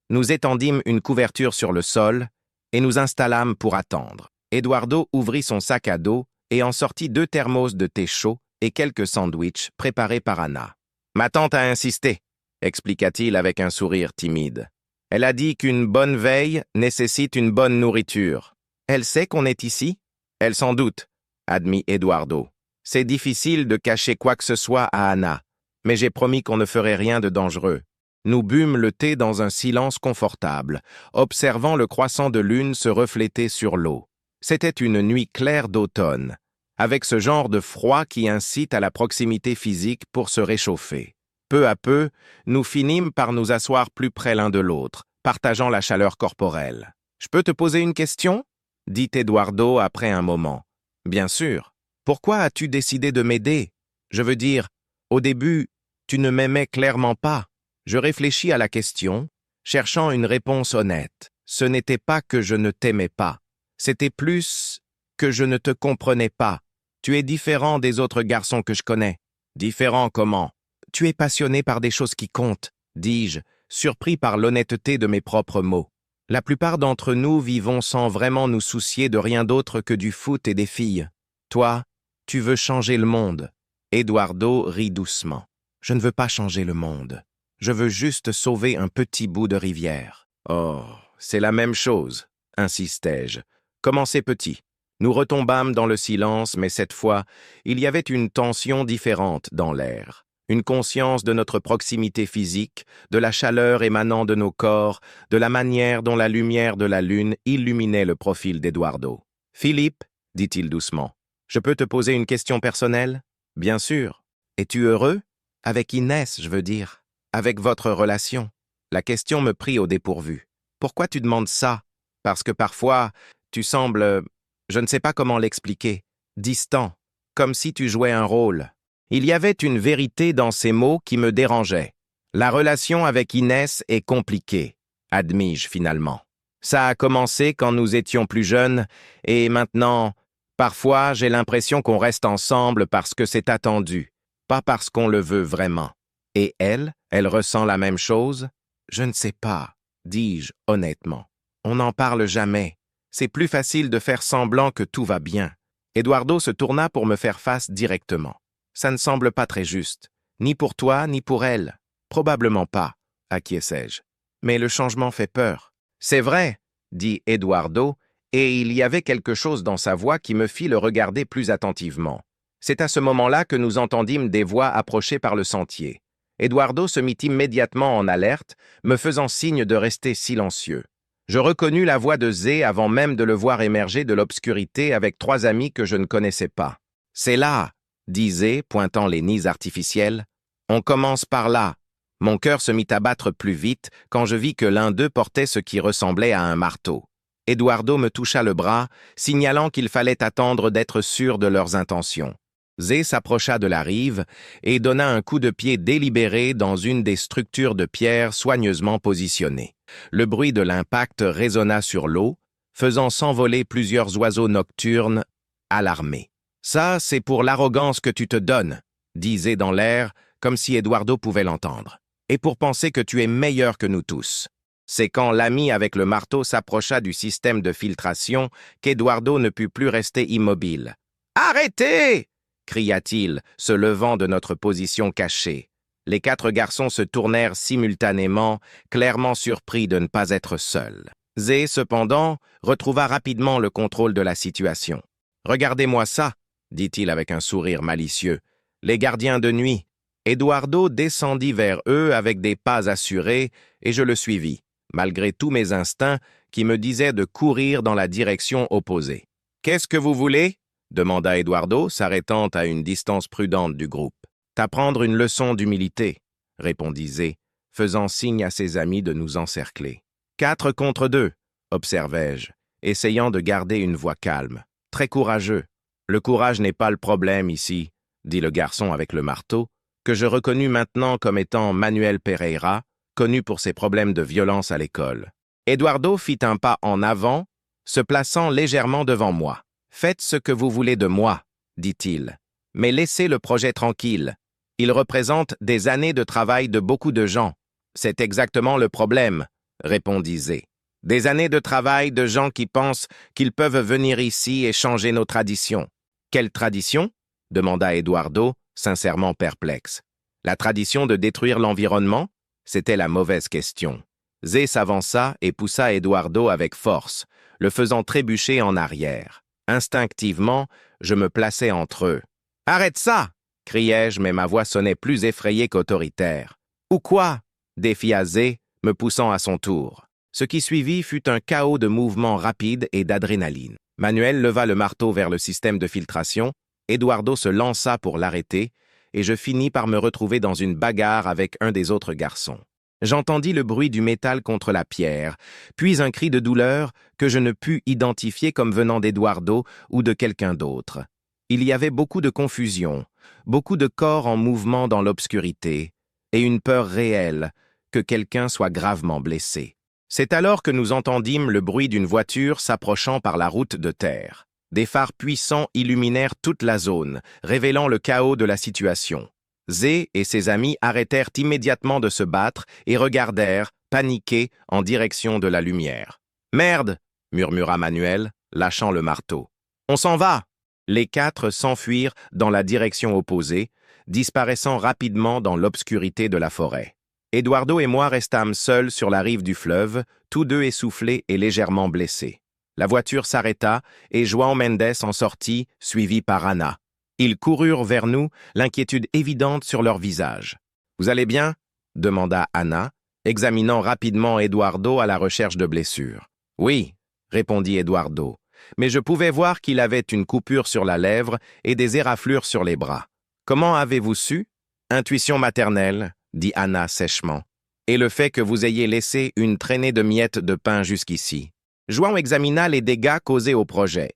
Nous étendîmes une couverture sur le sol et nous installâmes pour attendre. Eduardo ouvrit son sac à dos et en sortit 2 thermos de thé chaud et quelques sandwichs préparés par Anna. « Ma tante a insisté, » expliqua-t-il avec un sourire timide. « Elle a dit qu'une bonne veille nécessite une bonne nourriture. Elle sait qu'on est ici? » « Elle s'en doute, » admit Eduardo. « C'est difficile de cacher quoi que ce soit à Anna, mais j'ai promis qu'on ne ferait rien de dangereux. » Nous bûmes le thé dans un silence confortable, observant le croissant de lune se refléter sur l'eau. C'était une nuit claire d'automne, avec ce genre de froid qui incite à la proximité physique pour se réchauffer. Peu à peu, nous finîmes par nous asseoir plus près l'un de l'autre, partageant la chaleur corporelle. « Je peux te poser une question ?» dit Eduardo après un moment. « Bien sûr. Pourquoi as-tu décidé de m'aider? Je veux dire, au début, tu ne m'aimais clairement pas. » Je réfléchis à la question, cherchant une réponse honnête. Ce n'était pas que je ne t'aimais pas. C'était plus que je ne te comprenais pas. Tu es différent des autres garçons que je connais. Différent comment? Tu es passionné par des choses qui comptent, dis-je, surpris par l'honnêteté de mes propres mots. La plupart d'entre nous vivons sans vraiment nous soucier de rien d'autre que du foot et des filles. Toi, tu veux changer le monde. Eduardo rit doucement. Je ne veux pas changer le monde. Je veux juste sauver un petit bout de rivière. Oh, c'est la même chose, insistai-je. Commencez petit. Nous retombâmes dans le silence, mais cette fois, il y avait une tension différente dans l'air. Une conscience de notre proximité physique, de la chaleur émanant de nos corps, de la manière dont la lumière de la lune illuminait le profil d'Eduardo. « Philippe, » dit-il doucement, « je peux te poser une question personnelle? »« Bien sûr. Es-tu heureux? Avec Inès, je veux dire. Avec votre relation. » La question me prit au dépourvu. « Pourquoi tu demandes ça? Parce que parfois, tu sembles, je ne sais pas comment l'expliquer, distant, comme si tu jouais un rôle. » Il y avait une vérité dans ces mots qui me dérangeait. La relation avec Inès est compliquée, admis-je finalement. Ça a commencé quand nous étions plus jeunes, et maintenant, parfois j'ai l'impression qu'on reste ensemble parce que c'est attendu, pas parce qu'on le veut vraiment. Et elle ressent la même chose? Je ne sais pas, dis-je honnêtement. On n'en parle jamais. C'est plus facile de faire semblant que tout va bien. Eduardo se tourna pour me faire face directement. Ça ne semble pas très juste, ni pour toi, ni pour elle. Probablement pas, acquiesçai-je. Mais le changement fait peur. C'est vrai, dit Eduardo, et il y avait quelque chose dans sa voix qui me fit le regarder plus attentivement. C'est à ce moment-là que nous entendîmes des voix approcher par le sentier. Eduardo se mit immédiatement en alerte, me faisant signe de rester silencieux. Je reconnus la voix de Zé avant même de le voir émerger de l'obscurité avec 3 amis que je ne connaissais pas. « C'est là !» disait, pointant les nids artificiels. « On commence par là. » Mon cœur se mit à battre plus vite quand je vis que l'un d'eux portait ce qui ressemblait à un marteau. Eduardo me toucha le bras, signalant qu'il fallait attendre d'être sûr de leurs intentions. Zé s'approcha de la rive et donna un coup de pied délibéré dans une des structures de pierre soigneusement positionnées. Le bruit de l'impact résonna sur l'eau, faisant s'envoler plusieurs oiseaux nocturnes alarmés. « Ça, c'est pour l'arrogance que tu te donnes, » disait dans l'air, comme si Eduardo pouvait l'entendre. « Et pour penser que tu es meilleur que nous tous. » C'est quand l'ami avec le marteau s'approcha du système de filtration qu'Eduardo ne put plus rester immobile. « Arrêtez !» cria-t-il, se levant de notre position cachée. Les 4 garçons se tournèrent simultanément, clairement surpris de ne pas être seuls. Zé, cependant, retrouva rapidement le contrôle de la situation. « Regardez-moi ça !» dit-il avec un sourire malicieux. « Les gardiens de nuit. » Eduardo descendit vers eux avec des pas assurés, et je le suivis, malgré tous mes instincts qui me disaient de courir dans la direction opposée. « Qu'est-ce que vous voulez ?» demanda Eduardo, s'arrêtant à une distance prudente du groupe. « T'apprendre une leçon d'humilité, » répondit Zé, faisant signe à ses amis de nous encercler. « 4 contre 2, observai-je, essayant de garder une voix calme. Très courageux. Le courage n'est pas le problème ici, dit le garçon avec le marteau, que je reconnus maintenant comme étant Manuel Pereira, connu pour ses problèmes de violence à l'école. Eduardo fit un pas en avant, se plaçant légèrement devant moi. « Faites ce que vous voulez de moi, » dit-il, « mais laissez le projet tranquille. Il représente des années de travail de beaucoup de gens. » « C'est exactement le problème, » répondit Zé. « Des années de travail de gens qui pensent qu'ils peuvent venir ici et changer nos traditions. »« Quelle tradition ?» demanda Eduardo, sincèrement perplexe. « La tradition de détruire l'environnement ?» C'était la mauvaise question. Zé s'avança et poussa Eduardo avec force, le faisant trébucher en arrière. Instinctivement, je me plaçai entre eux. « Arrête ça !» criai-je, mais ma voix sonnait plus effrayée qu'autoritaire. « Ou quoi ?» défia Zé, me poussant à son tour. Ce qui suivit fut un chaos de mouvements rapides et d'adrénaline. Manuel leva le marteau vers le système de filtration, Eduardo se lança pour l'arrêter, et je finis par me retrouver dans une bagarre avec un des autres garçons. J'entendis le bruit du métal contre la pierre, puis un cri de douleur que je ne pus identifier comme venant d'Eduardo ou de quelqu'un d'autre. Il y avait beaucoup de confusion, beaucoup de corps en mouvement dans l'obscurité, et une peur réelle que quelqu'un soit gravement blessé. C'est alors que nous entendîmes le bruit d'une voiture s'approchant par la route de terre. Des phares puissants illuminèrent toute la zone, révélant le chaos de la situation. Zé et ses amis arrêtèrent immédiatement de se battre et regardèrent, paniqués, en direction de la lumière. « Merde !» murmura Manuel, lâchant le marteau. « On s'en va !» Les quatre s'enfuirent dans la direction opposée, disparaissant rapidement dans l'obscurité de la forêt. Eduardo et moi restâmes seuls sur la rive du fleuve, tous deux essoufflés et légèrement blessés. La voiture s'arrêta et João Mendes en sortit, suivi par Anna. Ils coururent vers nous, l'inquiétude évidente sur leurs visages. « Vous allez bien ?» demanda Anna, examinant rapidement Eduardo à la recherche de blessures. « Oui » répondit Eduardo, mais je pouvais voir qu'il avait une coupure sur la lèvre et des éraflures sur les bras. « Comment avez-vous su ?»« Intuition maternelle » dit Anna sèchement, « et le fait que vous ayez laissé une traînée de miettes de pain jusqu'ici. » João examina les dégâts causés au projet.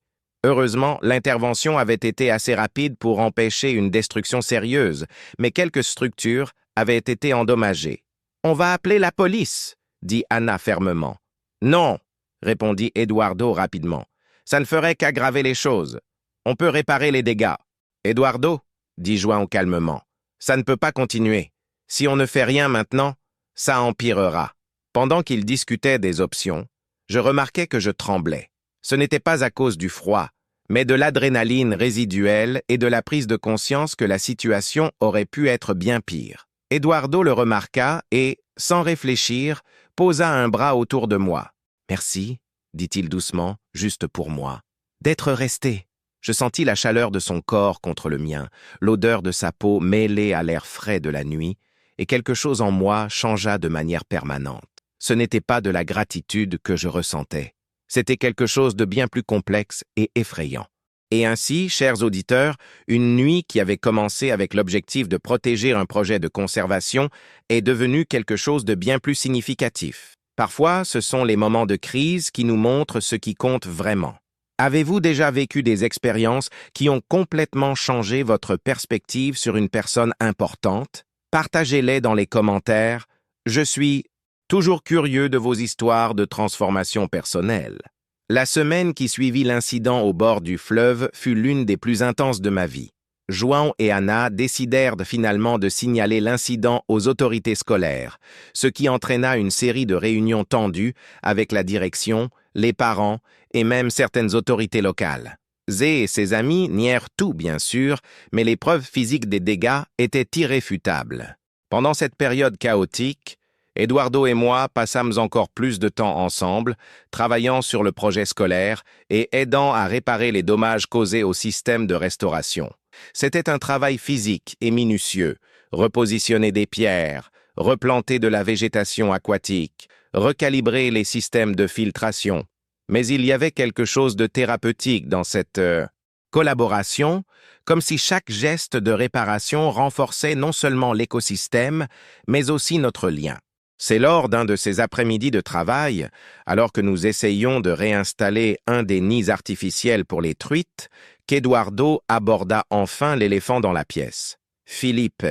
Heureusement, l'intervention avait été assez rapide pour empêcher une destruction sérieuse, mais quelques structures avaient été endommagées. « On va appeler la police » dit Anna fermement. « Non » répondit Eduardo rapidement. « Ça ne ferait qu'aggraver les choses. On peut réparer les dégâts. »« Eduardo » dit João calmement, « ça ne peut pas continuer. Si on ne fait rien maintenant, ça empirera. » Pendant qu'ils discutaient des options, je remarquai que je tremblais. Ce n'était pas à cause du froid, mais de l'adrénaline résiduelle et de la prise de conscience que la situation aurait pu être bien pire. Eduardo le remarqua et, sans réfléchir, posa un bras autour de moi. « Merci, » dit-il doucement, juste pour moi. « D'être resté. » Je sentis la chaleur de son corps contre le mien, l'odeur de sa peau mêlée à l'air frais de la nuit, et quelque chose en moi changea de manière permanente. Ce n'était pas de la gratitude que je ressentais. C'était quelque chose de bien plus complexe et effrayant. Et ainsi, chers auditeurs, une nuit qui avait commencé avec l'objectif de protéger un projet de conservation est devenue quelque chose de bien plus significatif. Parfois, ce sont les moments de crise qui nous montrent ce qui compte vraiment. Avez-vous déjà vécu des expériences qui ont complètement changé votre perspective sur une personne importante? Partagez-les dans les commentaires. Je suis toujours curieux de vos histoires de transformation personnelle. La semaine qui suivit l'incident au bord du fleuve fut l'une des plus intenses de ma vie. João et Anna décidèrent finalement de signaler l'incident aux autorités scolaires, ce qui entraîna une série de réunions tendues avec la direction, les parents et même certaines autorités locales. Zé et ses amis nièrent tout, bien sûr, mais les preuves physiques des dégâts étaient irréfutables. Pendant cette période chaotique, Eduardo et moi passâmes encore plus de temps ensemble, travaillant sur le projet scolaire et aidant à réparer les dommages causés au système de restauration. C'était un travail physique et minutieux, repositionner des pierres, replanter de la végétation aquatique, recalibrer les systèmes de filtration. Mais il y avait quelque chose de thérapeutique dans cette collaboration, comme si chaque geste de réparation renforçait non seulement l'écosystème, mais aussi notre lien. C'est lors d'un de ces après-midi de travail, alors que nous essayions de réinstaller un des nids artificiels pour les truites, qu'Eduardo aborda enfin l'éléphant dans la pièce. « Philippe,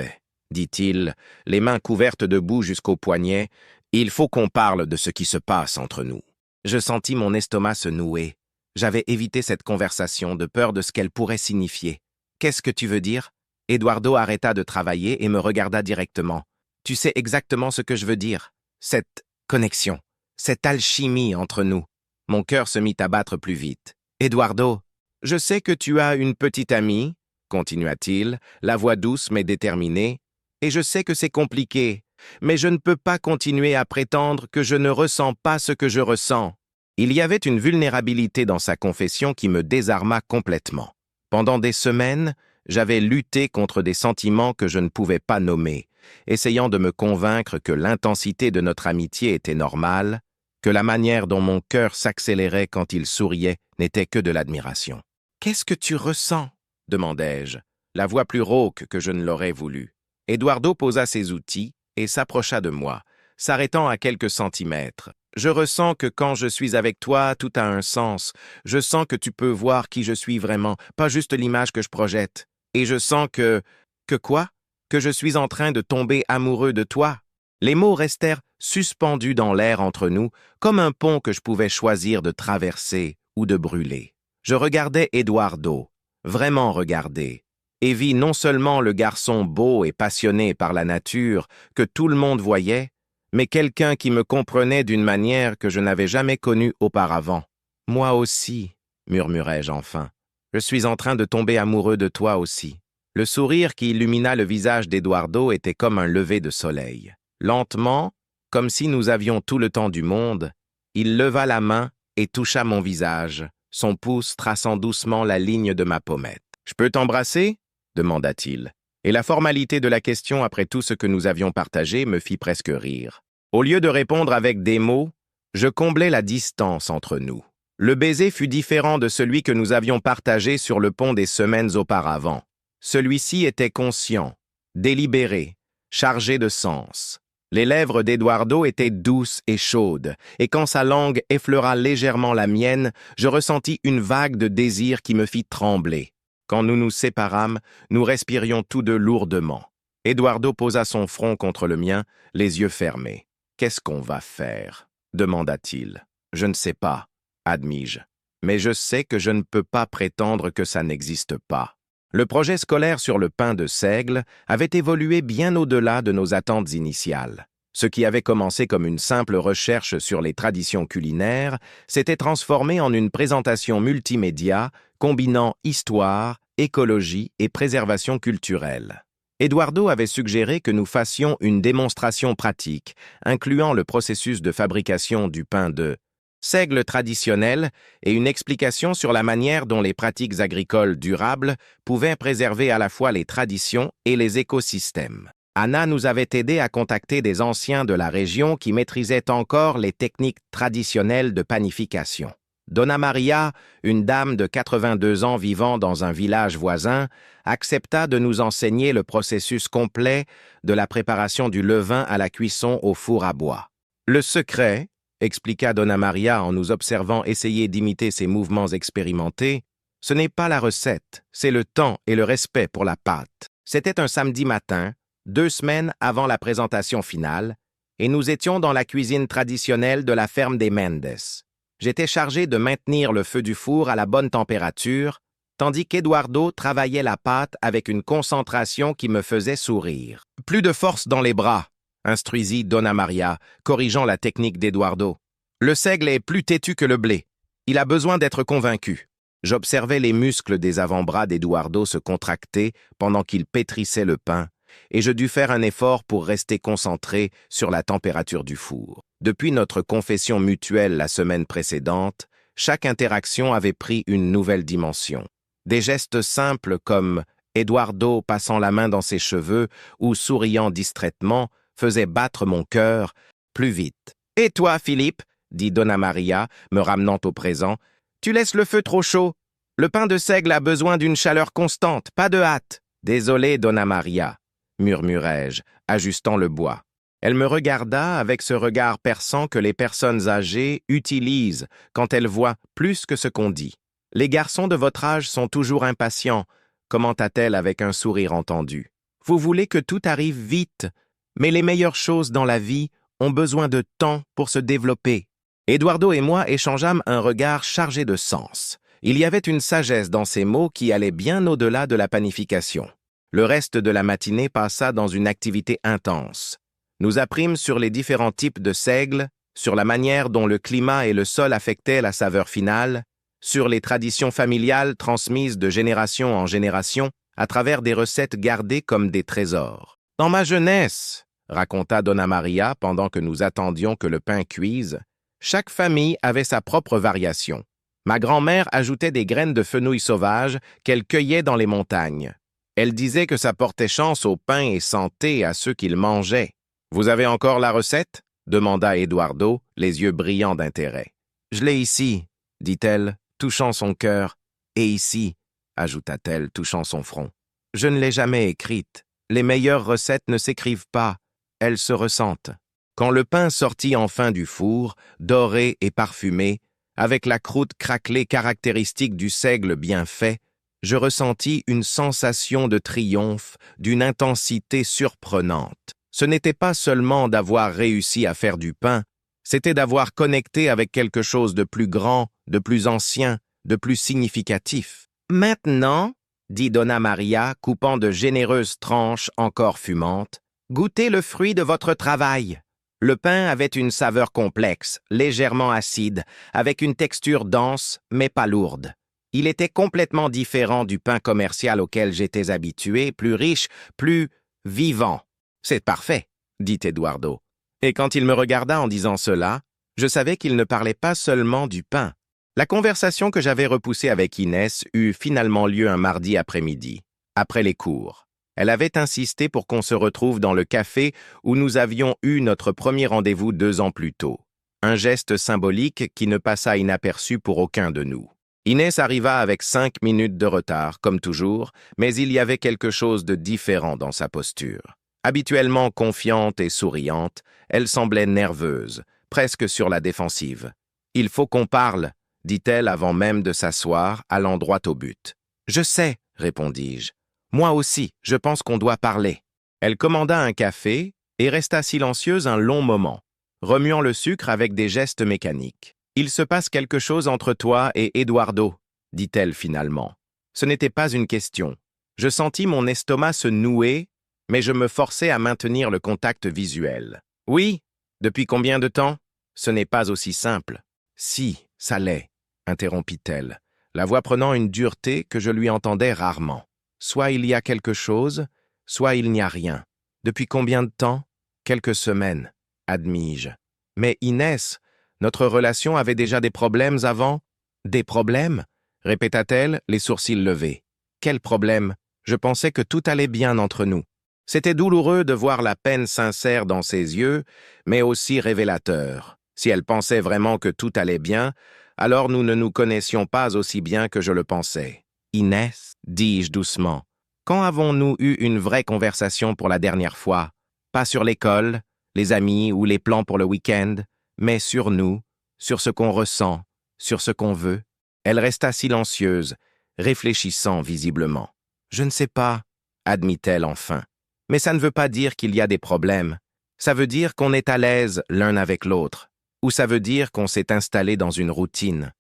dit-il, les mains couvertes de boue jusqu'aux poignets, il faut qu'on parle de ce qui se passe entre nous. » Je sentis mon estomac se nouer. J'avais évité cette conversation de peur de ce qu'elle pourrait signifier. « Qu'est-ce que tu veux dire ?» Eduardo arrêta de travailler et me regarda directement. « Tu sais exactement ce que je veux dire. Cette connexion, cette alchimie entre nous. » Mon cœur se mit à battre plus vite. « Eduardo, je sais que tu as une petite amie, continua-t-il, la voix douce mais déterminée, et je sais que c'est compliqué, mais je ne peux pas continuer à prétendre que je ne ressens pas ce que je ressens. » Il y avait une vulnérabilité dans sa confession qui me désarma complètement. Pendant des semaines, j'avais lutté contre des sentiments que je ne pouvais pas nommer, essayant de me convaincre que l'intensité de notre amitié était normale, que la manière dont mon cœur s'accélérait quand il souriait n'était que de l'admiration. « Qu'est-ce que tu ressens ?» demandai-je, la voix plus rauque que je ne l'aurais voulu. Eduardo posa ses outils et s'approcha de moi, s'arrêtant à quelques centimètres. « Je ressens que quand je suis avec toi, tout a un sens. Je sens que tu peux voir qui je suis vraiment, pas juste l'image que je projette. Et je sens que... Que quoi? Que je suis en train de tomber amoureux de toi. » Les mots restèrent suspendus dans l'air entre nous, comme un pont que je pouvais choisir de traverser ou de brûler. Je regardais Eduardo, vraiment regarder, et vis non seulement le garçon beau et passionné par la nature que tout le monde voyait, mais quelqu'un qui me comprenait d'une manière que je n'avais jamais connue auparavant. « Moi aussi, » murmurai-je enfin. « Je suis en train de tomber amoureux de toi aussi. » Le sourire qui illumina le visage d'Eduardo était comme un lever de soleil. Lentement, comme si nous avions tout le temps du monde, il leva la main et toucha mon visage, son pouce traçant doucement la ligne de ma pommette. « Je peux t'embrasser » demanda-t-il. Et la formalité de la question après tout ce que nous avions partagé me fit presque rire. Au lieu de répondre avec des mots, je comblais la distance entre nous. Le baiser fut différent de celui que nous avions partagé sur le pont des semaines auparavant. Celui-ci était conscient, délibéré, chargé de sens. Les lèvres d'Eduardo étaient douces et chaudes, et quand sa langue effleura légèrement la mienne, je ressentis une vague de désir qui me fit trembler. Quand nous nous séparâmes, nous respirions tous deux lourdement. Eduardo posa son front contre le mien, les yeux fermés. « Qu'est-ce qu'on va faire ?» demanda-t-il. « Je ne sais pas, admis-je. Mais je sais que je ne peux pas prétendre que ça n'existe pas. » Le projet scolaire sur le pain de seigle avait évolué bien au-delà de nos attentes initiales. Ce qui avait commencé comme une simple recherche sur les traditions culinaires s'était transformé en une présentation multimédia combinant histoire, écologie et préservation culturelle. Eduardo avait suggéré que nous fassions une démonstration pratique, incluant le processus de fabrication du pain de seigle traditionnel et une explication sur la manière dont les pratiques agricoles durables pouvaient préserver à la fois les traditions et les écosystèmes. Anna nous avait aidé à contacter des anciens de la région qui maîtrisaient encore les techniques traditionnelles de panification. Donna Maria, une dame de 82 ans vivant dans un village voisin, accepta de nous enseigner le processus complet de la préparation du levain à la cuisson au four à bois. Le secret, expliqua Donna Maria en nous observant essayer d'imiter ses mouvements expérimentés, ce n'est pas la recette, c'est le temps et le respect pour la pâte. C'était un samedi matin, 2 semaines avant la présentation finale, et nous étions dans la cuisine traditionnelle de la ferme des Mendes. J'étais chargé de maintenir le feu du four à la bonne température, tandis qu'Eduardo travaillait la pâte avec une concentration qui me faisait sourire. « Plus de force dans les bras », instruisit Donna Maria, corrigeant la technique d'Eduardo. « Le seigle est plus têtu que le blé. Il a besoin d'être convaincu. » J'observais les muscles des avant-bras d'Eduardo se contracter pendant qu'il pétrissait le pain, et je dus faire un effort pour rester concentré sur la température du four. Depuis notre confession mutuelle la semaine précédente, chaque interaction avait pris une nouvelle dimension. Des gestes simples comme Eduardo passant la main dans ses cheveux ou souriant distraitement faisaient battre mon cœur plus vite. « Et toi, Philippe ?» dit Donna Maria, me ramenant au présent. « Tu laisses le feu trop chaud. Le pain de seigle a besoin d'une chaleur constante, pas de hâte. »« Désolé, Donna Maria, » murmurai-je, ajustant le bois. Elle me regarda avec ce regard perçant que les personnes âgées utilisent quand elles voient plus que ce qu'on dit. « Les garçons de votre âge sont toujours impatients », commenta-t-elle avec un sourire entendu. « Vous voulez que tout arrive vite, mais les meilleures choses dans la vie ont besoin de temps pour se développer. » Eduardo et moi échangeâmes un regard chargé de sens. Il y avait une sagesse dans ces mots qui allait bien au-delà de la panification. Le reste de la matinée passa dans une activité intense. Nous apprîmes sur les différents types de seigles, sur la manière dont le climat et le sol affectaient la saveur finale, sur les traditions familiales transmises de génération en génération à travers des recettes gardées comme des trésors. « Dans ma jeunesse, » raconta Donna Maria pendant que nous attendions que le pain cuise, « chaque famille avait sa propre variation. Ma grand-mère ajoutait des graines de fenouil sauvage qu'elle cueillait dans les montagnes. Elle disait que ça portait chance au pain et santé à ceux qui le mangeaient. « Vous avez encore la recette ?» demanda Eduardo, les yeux brillants d'intérêt. « Je l'ai ici, » dit-elle, touchant son cœur, « et ici, » ajouta-t-elle, touchant son front. « Je ne l'ai jamais écrite. Les meilleures recettes ne s'écrivent pas, elles se ressentent. » Quand le pain sortit enfin du four, doré et parfumé, avec la croûte craquelée caractéristique du seigle bien fait, je ressentis une sensation de triomphe, d'une intensité surprenante. Ce n'était pas seulement d'avoir réussi à faire du pain, c'était d'avoir connecté avec quelque chose de plus grand, de plus ancien, de plus significatif. « Maintenant, » dit Donna Maria, coupant de généreuses tranches encore fumantes, « goûtez le fruit de votre travail. » Le pain avait une saveur complexe, légèrement acide, avec une texture dense, mais pas lourde. Il était complètement différent du pain commercial auquel j'étais habitué, plus riche, plus vivant. « C'est parfait, » dit Eduardo. Et quand il me regarda en disant cela, je savais qu'il ne parlait pas seulement du pain. La conversation que j'avais repoussée avec Inès eut finalement lieu un mardi après-midi, après les cours. Elle avait insisté pour qu'on se retrouve dans le café où nous avions eu notre premier rendez-vous 2 ans plus tôt. Un geste symbolique qui ne passa inaperçu pour aucun de nous. Inès arriva avec 5 minutes de retard, comme toujours, mais il y avait quelque chose de différent dans sa posture. Habituellement confiante et souriante, elle semblait nerveuse, presque sur la défensive. « Il faut qu'on parle », dit-elle avant même de s'asseoir, allant droit au but. « Je sais », répondis-je. « Moi aussi, je pense qu'on doit parler. » Elle commanda un café et resta silencieuse un long moment, remuant le sucre avec des gestes mécaniques. « Il se passe quelque chose entre toi et Eduardo, » dit-elle finalement. Ce n'était pas une question. Je sentis mon estomac se nouer, mais je me forçais à maintenir le contact visuel. « Oui, depuis combien de temps ? Ce n'est pas aussi simple. »« Si, ça l'est, » interrompit-elle, la voix prenant une dureté que je lui entendais rarement. « Soit il y a quelque chose, soit il n'y a rien. Depuis combien de temps ? Quelques semaines, admis-je. Mais Inès, notre relation avait déjà des problèmes avant ? Des problèmes ? Répéta-t-elle, les sourcils levés. Quels problèmes ? Je pensais que tout allait bien entre nous. C'était douloureux de voir la peine sincère dans ses yeux, mais aussi révélateur. Si elle pensait vraiment que tout allait bien, alors nous ne nous connaissions pas aussi bien que je le pensais. Inès, dis-je doucement, quand avons-nous eu une vraie conversation pour la dernière fois ? Pas sur l'école, les amis ou les plans pour le week-end, mais sur nous, sur ce qu'on ressent, sur ce qu'on veut. Elle resta silencieuse, réfléchissant visiblement. « Je ne sais pas, » admit-elle enfin. « Mais ça ne veut pas dire qu'il y a des problèmes. Ça veut dire qu'on est à l'aise l'un avec l'autre, ou ça veut dire qu'on s'est installé dans une routine. »«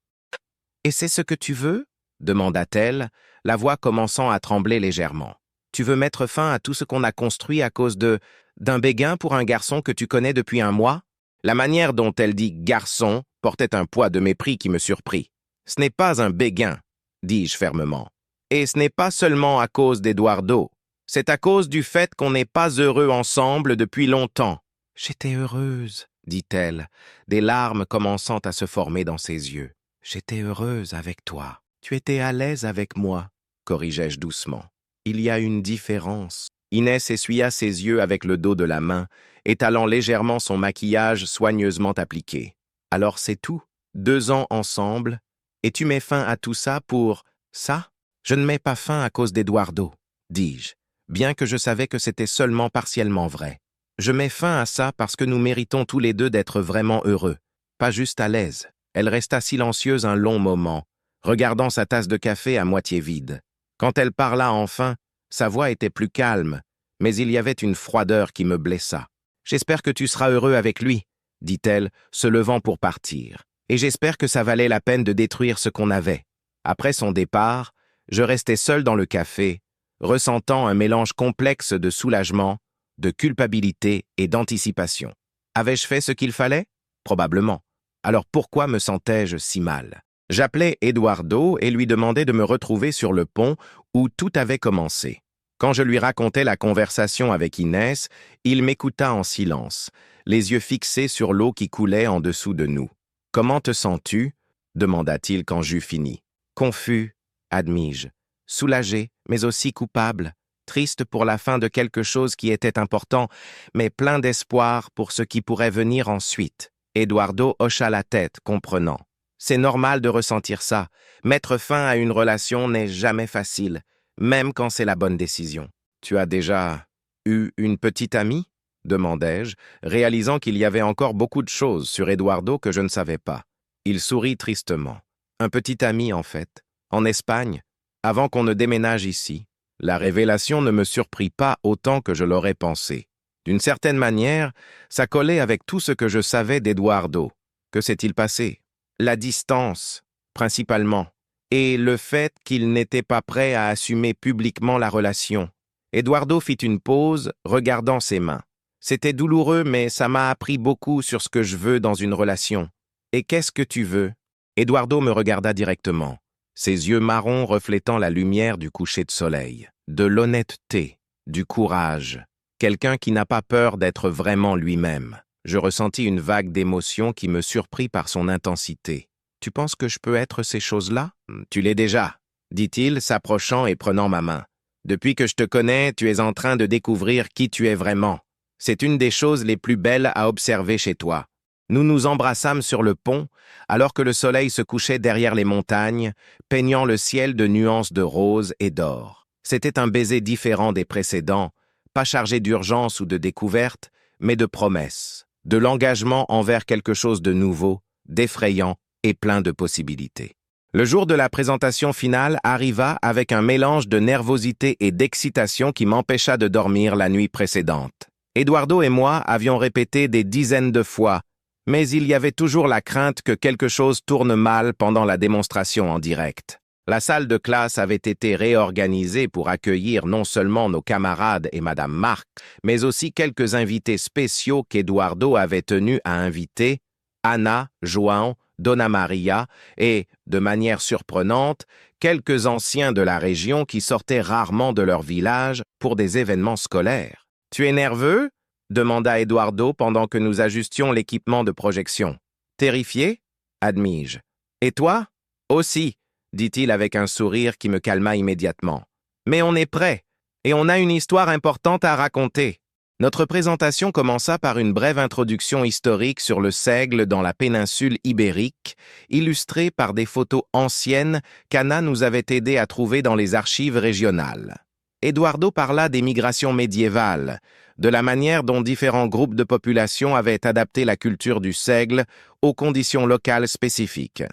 Et c'est ce que tu veux ?» demanda-t-elle, la voix commençant à trembler légèrement. « Tu veux mettre fin à tout ce qu'on a construit à cause d'un béguin pour un garçon que tu connais depuis un mois ?» La manière dont elle dit « garçon » portait un poids de mépris qui me surprit. « Ce n'est pas un béguin, » dis-je fermement. « Et ce n'est pas seulement à cause d'Eduardo. C'est à cause du fait qu'on n'est pas heureux ensemble depuis longtemps. »« J'étais heureuse, » dit-elle, des larmes commençant à se former dans ses yeux. « J'étais heureuse avec toi. Tu étais à l'aise avec moi, » corrigeai-je doucement. « Il y a une différence. » Inès essuya ses yeux avec le dos de la main, étalant légèrement son maquillage soigneusement appliqué. « Alors c'est tout. 2 ans ensemble, et tu mets fin à tout ça pour ça ? Je ne mets pas fin à cause d'Eduardo, dis-je, bien que je savais que c'était seulement partiellement vrai. Je mets fin à ça parce que nous méritons tous les deux d'être vraiment heureux, pas juste à l'aise. Elle resta silencieuse un long moment, regardant sa tasse de café à moitié vide. Quand elle parla enfin, sa voix était plus calme, mais il y avait une froideur qui me blessa. « J'espère que tu seras heureux avec lui, » dit-elle, se levant pour partir. « Et j'espère que ça valait la peine de détruire ce qu'on avait. » Après son départ, je restais seul dans le café, ressentant un mélange complexe de soulagement, de culpabilité et d'anticipation. Avais-je fait ce qu'il fallait? Probablement. Alors pourquoi me sentais-je si mal? J'appelai Eduardo et lui demandai de me retrouver sur le pont où tout avait commencé. Quand je lui racontai la conversation avec Inès, il m'écouta en silence, les yeux fixés sur l'eau qui coulait en dessous de nous. « Comment te sens-tu » demanda-t-il quand j'eus fini. « Confus, admis-je, soulagé, mais aussi coupable, triste pour la fin de quelque chose qui était important, mais plein d'espoir pour ce qui pourrait venir ensuite. » Eduardo hocha la tête, comprenant. « C'est normal de ressentir ça. Mettre fin à une relation n'est jamais facile, même quand c'est la bonne décision. »« Tu as déjà eu une petite amie ?» demandai-je, réalisant qu'il y avait encore beaucoup de choses sur Eduardo que je ne savais pas. Il sourit tristement. « Un petit ami, en fait. En Espagne, avant qu'on ne déménage ici. » La révélation ne me surprit pas autant que je l'aurais pensé. D'une certaine manière, ça collait avec tout ce que je savais d'Eduardo. Que s'est-il passé? La distance, principalement, et le fait qu'il n'était pas prêt à assumer publiquement la relation. Eduardo fit une pause, regardant ses mains. C'était douloureux, mais ça m'a appris beaucoup sur ce que je veux dans une relation. Et qu'est-ce que tu veux? Eduardo me regarda directement, ses yeux marrons reflétant la lumière du coucher de soleil. De l'honnêteté, du courage, quelqu'un qui n'a pas peur d'être vraiment lui-même. Je ressentis une vague d'émotion qui me surprit par son intensité. « Tu penses que je peux être ces choses-là? »« Tu l'es déjà, » dit-il, s'approchant et prenant ma main. « Depuis que je te connais, tu es en train de découvrir qui tu es vraiment. C'est une des choses les plus belles à observer chez toi. » Nous nous embrassâmes sur le pont, alors que le soleil se couchait derrière les montagnes, peignant le ciel de nuances de rose et d'or. C'était un baiser différent des précédents, pas chargé d'urgence ou de découverte, mais de promesses, de l'engagement envers quelque chose de nouveau, d'effrayant et plein de possibilités. Le jour de la présentation finale arriva avec un mélange de nervosité et d'excitation qui m'empêcha de dormir la nuit précédente. Eduardo et moi avions répété des dizaines de fois, mais il y avait toujours la crainte que quelque chose tourne mal pendant la démonstration en direct. La salle de classe avait été réorganisée pour accueillir non seulement nos camarades et Madame Marc, mais aussi quelques invités spéciaux qu'Eduardo avait tenu à inviter, Anna, João, Dona Maria et, de manière surprenante, quelques anciens de la région qui sortaient rarement de leur village pour des événements scolaires. « Tu es nerveux ?» demanda Eduardo pendant que nous ajustions l'équipement de projection. « Terrifié ?» admis-je. « Et toi ? » « Aussi. » dit-il avec un sourire qui me calma immédiatement. « Mais on est prêt, et on a une histoire importante à raconter. » Notre présentation commença par une brève introduction historique sur le seigle dans la péninsule ibérique, illustrée par des photos anciennes qu'Anna nous avait aidé à trouver dans les archives régionales. Eduardo parla des migrations médiévales, de la manière dont différents groupes de population avaient adapté la culture du seigle aux conditions locales spécifiques.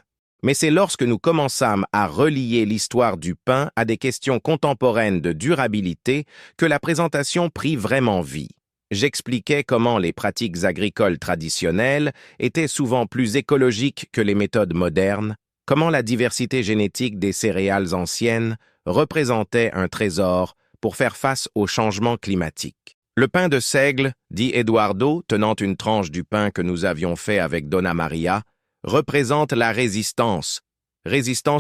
Mais c'est lorsque nous commençâmes à relier l'histoire du pain à des questions contemporaines de durabilité que la présentation prit vraiment vie. J'expliquais comment les pratiques agricoles traditionnelles étaient souvent plus écologiques que les méthodes modernes, comment la diversité génétique des céréales anciennes représentait un trésor pour faire face aux changements climatiques. Le pain de seigle, dit Eduardo, tenant une tranche du pain que nous avions fait avec Dona Maria, représente la résistance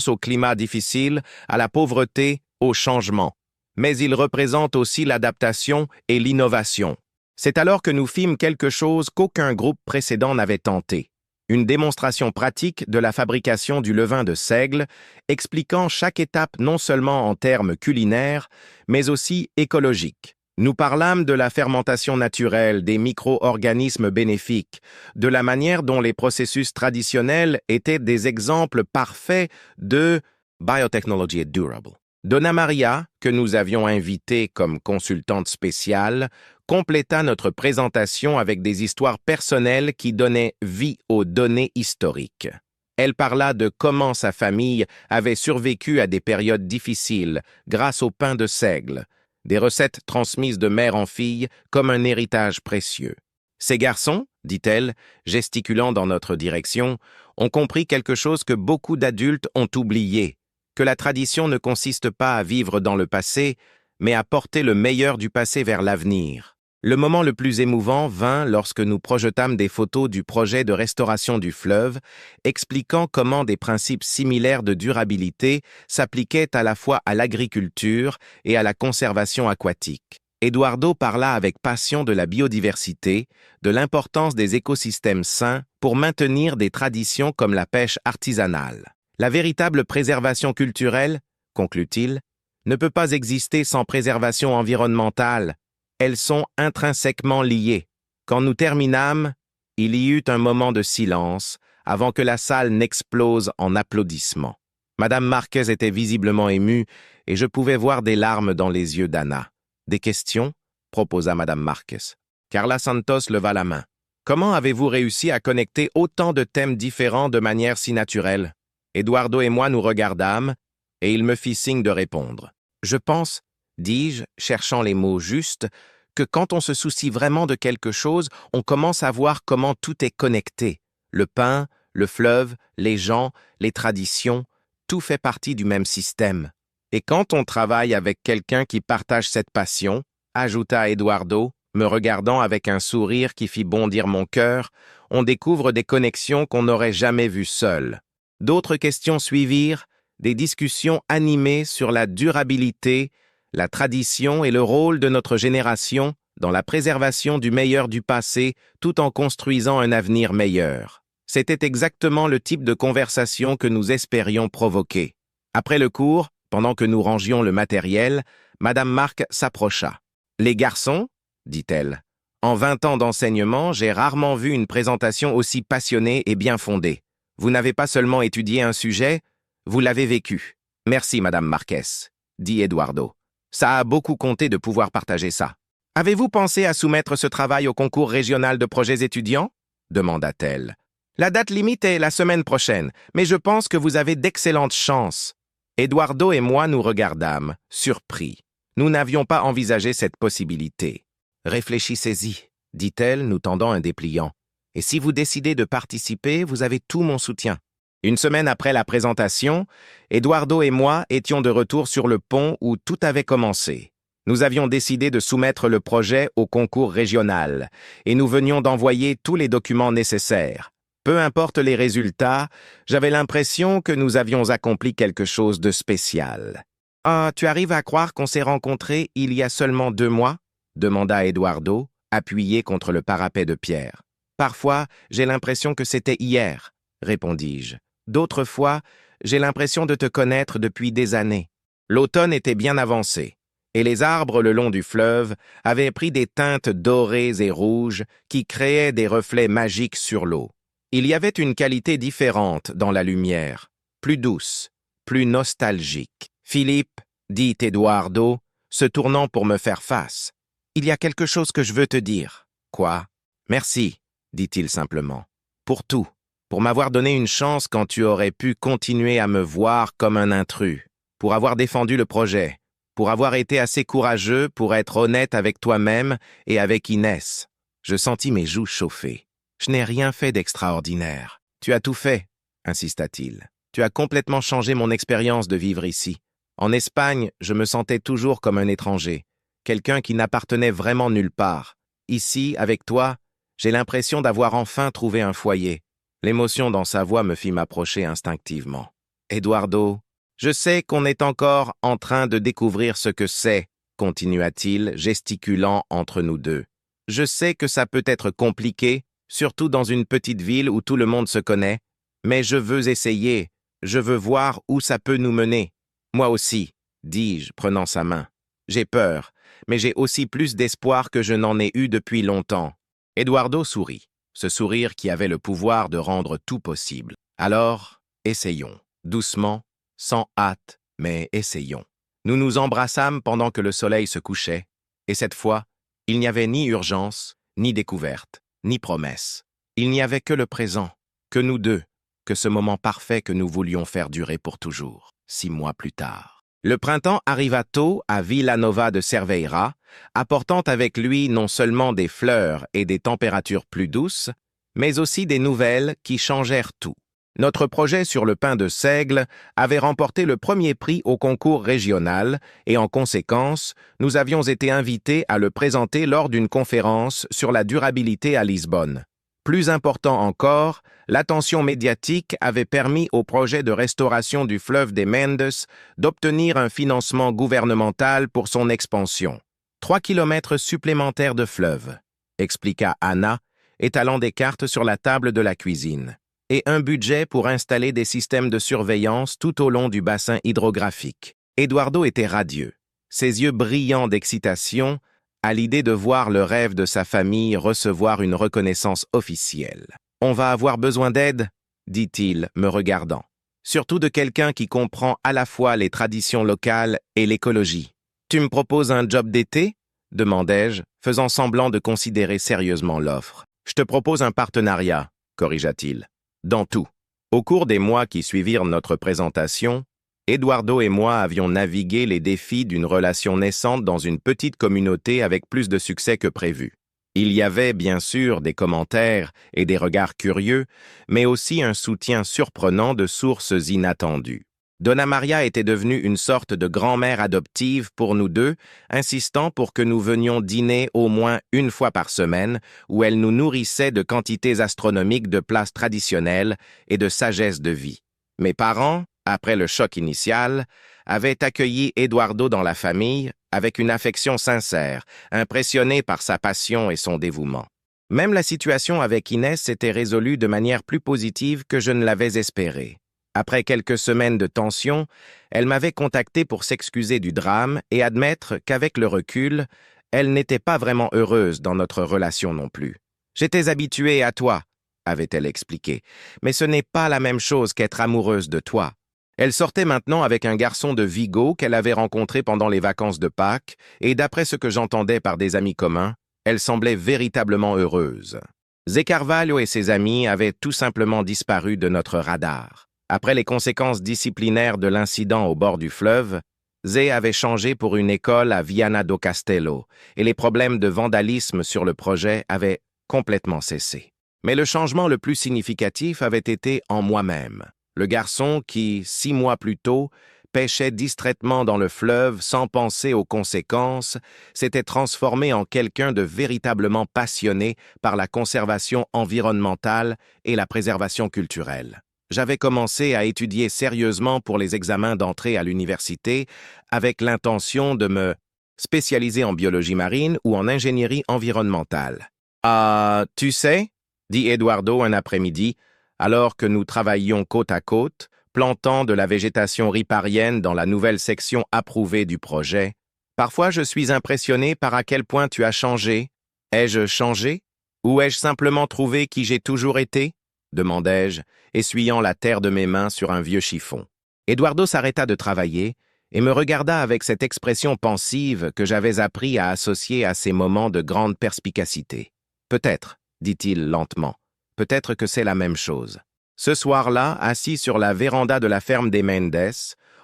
au climat difficile, à la pauvreté, au changement. Mais il représente aussi l'adaptation et l'innovation. C'est alors que nous fîmes quelque chose qu'aucun groupe précédent n'avait tenté. Une démonstration pratique de la fabrication du levain de seigle, expliquant chaque étape non seulement en termes culinaires, mais aussi écologiques. Nous parlâmes de la fermentation naturelle, des micro-organismes bénéfiques, de la manière dont les processus traditionnels étaient des exemples parfaits de biotechnology durable. Dona Maria, que nous avions invitée comme consultante spéciale, compléta notre présentation avec des histoires personnelles qui donnaient vie aux données historiques. Elle parla de comment sa famille avait survécu à des périodes difficiles grâce au pain de seigle, des recettes transmises de mère en fille comme un héritage précieux. Ces garçons, dit-elle, gesticulant dans notre direction, ont compris quelque chose que beaucoup d'adultes ont oublié, que la tradition ne consiste pas à vivre dans le passé, mais à porter le meilleur du passé vers l'avenir. Le moment le plus émouvant vint lorsque nous projetâmes des photos du projet de restauration du fleuve, expliquant comment des principes similaires de durabilité s'appliquaient à la fois à l'agriculture et à la conservation aquatique. Eduardo parla avec passion de la biodiversité, de l'importance des écosystèmes sains pour maintenir des traditions comme la pêche artisanale. La véritable préservation culturelle, conclut-il, ne peut pas exister sans préservation environnementale. Elles sont intrinsèquement liées. Quand nous terminâmes, il y eut un moment de silence avant que la salle n'explose en applaudissements. Madame Marquez était visiblement émue et je pouvais voir des larmes dans les yeux d'Anna. « Des questions ?» proposa Madame Marquez. Carla Santos leva la main. « Comment avez-vous réussi à connecter autant de thèmes différents de manière si naturelle ?» Eduardo et moi nous regardâmes, et il me fit signe de répondre. « Je pense, dis-je, cherchant les mots justes, que quand on se soucie vraiment de quelque chose, on commence à voir comment tout est connecté. Le pain, le fleuve, les gens, les traditions, tout fait partie du même système. Et quand on travaille avec quelqu'un qui partage cette passion, ajouta Eduardo, me regardant avec un sourire qui fit bondir mon cœur, on découvre des connexions qu'on n'aurait jamais vues seul. D'autres questions suivirent, des discussions animées sur la durabilité, la tradition et le rôle de notre génération dans la préservation du meilleur du passé tout en construisant un avenir meilleur. C'était exactement le type de conversation que nous espérions provoquer. Après le cours, pendant que nous rangions le matériel, Madame Marc s'approcha. « Les garçons, dit-elle, en 20 ans d'enseignement, j'ai rarement vu une présentation aussi passionnée et bien fondée. Vous n'avez pas seulement étudié un sujet, vous l'avez vécu. Merci, Madame Marquez, dit Eduardo. Ça a beaucoup compté de pouvoir partager ça. Avez-vous pensé à soumettre ce travail au concours régional de projets étudiants? Demanda-t-elle. La date limite est la semaine prochaine, mais je pense que vous avez d'excellentes chances. Eduardo et moi nous regardâmes, surpris. Nous n'avions pas envisagé cette possibilité. Réfléchissez-y, dit-elle, nous tendant un dépliant. Et si vous décidez de participer, vous avez tout mon soutien. Une semaine après la présentation, Eduardo et moi étions de retour sur le pont où tout avait commencé. Nous avions décidé de soumettre le projet au concours régional et nous venions d'envoyer tous les documents nécessaires. Peu importe les résultats, j'avais l'impression que nous avions accompli quelque chose de spécial. « Ah, tu arrives à croire qu'on s'est rencontrés il y a seulement 2 mois ?» demanda Eduardo, appuyé contre le parapet de pierre. « Parfois, j'ai l'impression que c'était hier, » répondis-je. « D'autres fois, j'ai l'impression de te connaître depuis des années. » L'automne était bien avancé, et les arbres le long du fleuve avaient pris des teintes dorées et rouges qui créaient des reflets magiques sur l'eau. Il y avait une qualité différente dans la lumière, plus douce, plus nostalgique. « Philippe, dit Eduardo, se tournant pour me faire face, il y a quelque chose que je veux te dire. »« Quoi ?»« Merci, dit-il simplement, pour tout, pour m'avoir donné une chance quand tu aurais pu continuer à me voir comme un intrus, pour avoir défendu le projet, pour avoir été assez courageux pour être honnête avec toi-même et avec Inès. » Je sentis mes joues chauffer. « Je n'ai rien fait d'extraordinaire. Tu as tout fait, » insista-t-il. « Tu as complètement changé mon expérience de vivre ici. En Espagne, je me sentais toujours comme un étranger, quelqu'un qui n'appartenait vraiment nulle part. Ici, avec toi, j'ai l'impression d'avoir enfin trouvé un foyer. » L'émotion dans sa voix me fit m'approcher instinctivement. « Eduardo, je sais qu'on est encore en train de découvrir ce que c'est, » continua-t-il, gesticulant entre nous deux. « Je sais que ça peut être compliqué, surtout dans une petite ville où tout le monde se connaît, mais je veux essayer, je veux voir où ça peut nous mener. Moi aussi, dis-je, prenant sa main. J'ai peur, mais j'ai aussi plus d'espoir que je n'en ai eu depuis longtemps. » Eduardo sourit, ce sourire qui avait le pouvoir de rendre tout possible. « Alors, essayons, doucement, sans hâte, mais essayons. » Nous nous embrassâmes pendant que le soleil se couchait, et cette fois, Il n'y avait ni urgence, ni découverte, ni promesse. Il n'y avait que le présent, que nous deux, que ce moment parfait que nous voulions faire durer pour toujours, 6 mois plus tard. Le printemps arriva tôt à Villanova de Cerveira, apportant avec lui non seulement des fleurs et des températures plus douces, mais aussi des nouvelles qui changèrent tout. Notre projet sur le pain de seigle avait remporté le premier prix au concours régional et en conséquence, nous avions été invités à le présenter lors d'une conférence sur la durabilité à Lisbonne. Plus important encore, l'attention médiatique avait permis au projet de restauration du fleuve des Mendes d'obtenir un financement gouvernemental pour son expansion. 3 kilomètres supplémentaires de fleuve, expliqua Anna, étalant des cartes sur la table de la cuisine, et un budget pour installer des systèmes de surveillance tout au long du bassin hydrographique. Eduardo était radieux, ses yeux brillants d'excitation à l'idée de voir le rêve de sa famille recevoir une reconnaissance officielle. « On va avoir besoin d'aide » dit-il, me regardant. « Surtout de quelqu'un qui comprend à la fois les traditions locales et l'écologie. »« Tu me proposes un job d'été » demandai-je, faisant semblant de considérer sérieusement l'offre. « Je te propose un partenariat » corrigea-t-il. « Dans tout. » Au cours des mois qui suivirent notre présentation, Eduardo et moi avions navigué les défis d'une relation naissante dans une petite communauté avec plus de succès que prévu. Il y avait bien sûr des commentaires et des regards curieux, mais aussi un soutien surprenant de sources inattendues. Donna Maria était devenue une sorte de grand-mère adoptive pour nous deux, insistant pour que nous venions dîner au moins une fois par semaine, où elle nous nourrissait de quantités astronomiques de plats traditionnels et de sagesse de vie. Mes parents, après le choc initial, avaient accueilli Eduardo dans la famille avec une affection sincère, impressionnés par sa passion et son dévouement. Même la situation avec Inès s'était résolue de manière plus positive que je ne l'avais espéré. Après quelques semaines de tension, elle m'avait contacté pour s'excuser du drame et admettre qu'avec le recul, elle n'était pas vraiment heureuse dans notre relation non plus. « J'étais habituée à toi », avait-elle expliqué, « mais ce n'est pas la même chose qu'être amoureuse de toi. » Elle sortait maintenant avec un garçon de Vigo qu'elle avait rencontré pendant les vacances de Pâques, et d'après ce que j'entendais par des amis communs, elle semblait véritablement heureuse. Zé Carvalho et ses amis avaient tout simplement disparu de notre radar. Après les conséquences disciplinaires de l'incident au bord du fleuve, Zé avait changé pour une école à Viana do Castelo, et les problèmes de vandalisme sur le projet avaient complètement cessé. Mais le changement le plus significatif avait été en moi-même. Le garçon qui, 6 mois plus tôt, pêchait distraitement dans le fleuve sans penser aux conséquences, s'était transformé en quelqu'un de véritablement passionné par la conservation environnementale et la préservation culturelle. J'avais commencé à étudier sérieusement pour les examens d'entrée à l'université avec l'intention de me spécialiser en biologie marine ou en ingénierie environnementale. « Ah, tu sais » dit Eduardo un après-midi, alors que nous travaillions côte à côte, plantant de la végétation riparienne dans la nouvelle section approuvée du projet. Parfois, je suis impressionné par à quel point tu as changé. Ai-je changé? Ou ai-je simplement trouvé qui j'ai toujours été? Demandai-je, essuyant la terre de mes mains sur un vieux chiffon. Eduardo s'arrêta de travailler et me regarda avec cette expression pensive que j'avais appris à associer à ces moments de grande perspicacité. Peut-être, dit-il lentement. Peut-être que c'est la même chose. Ce soir-là, assis sur la véranda de la ferme des Mendes,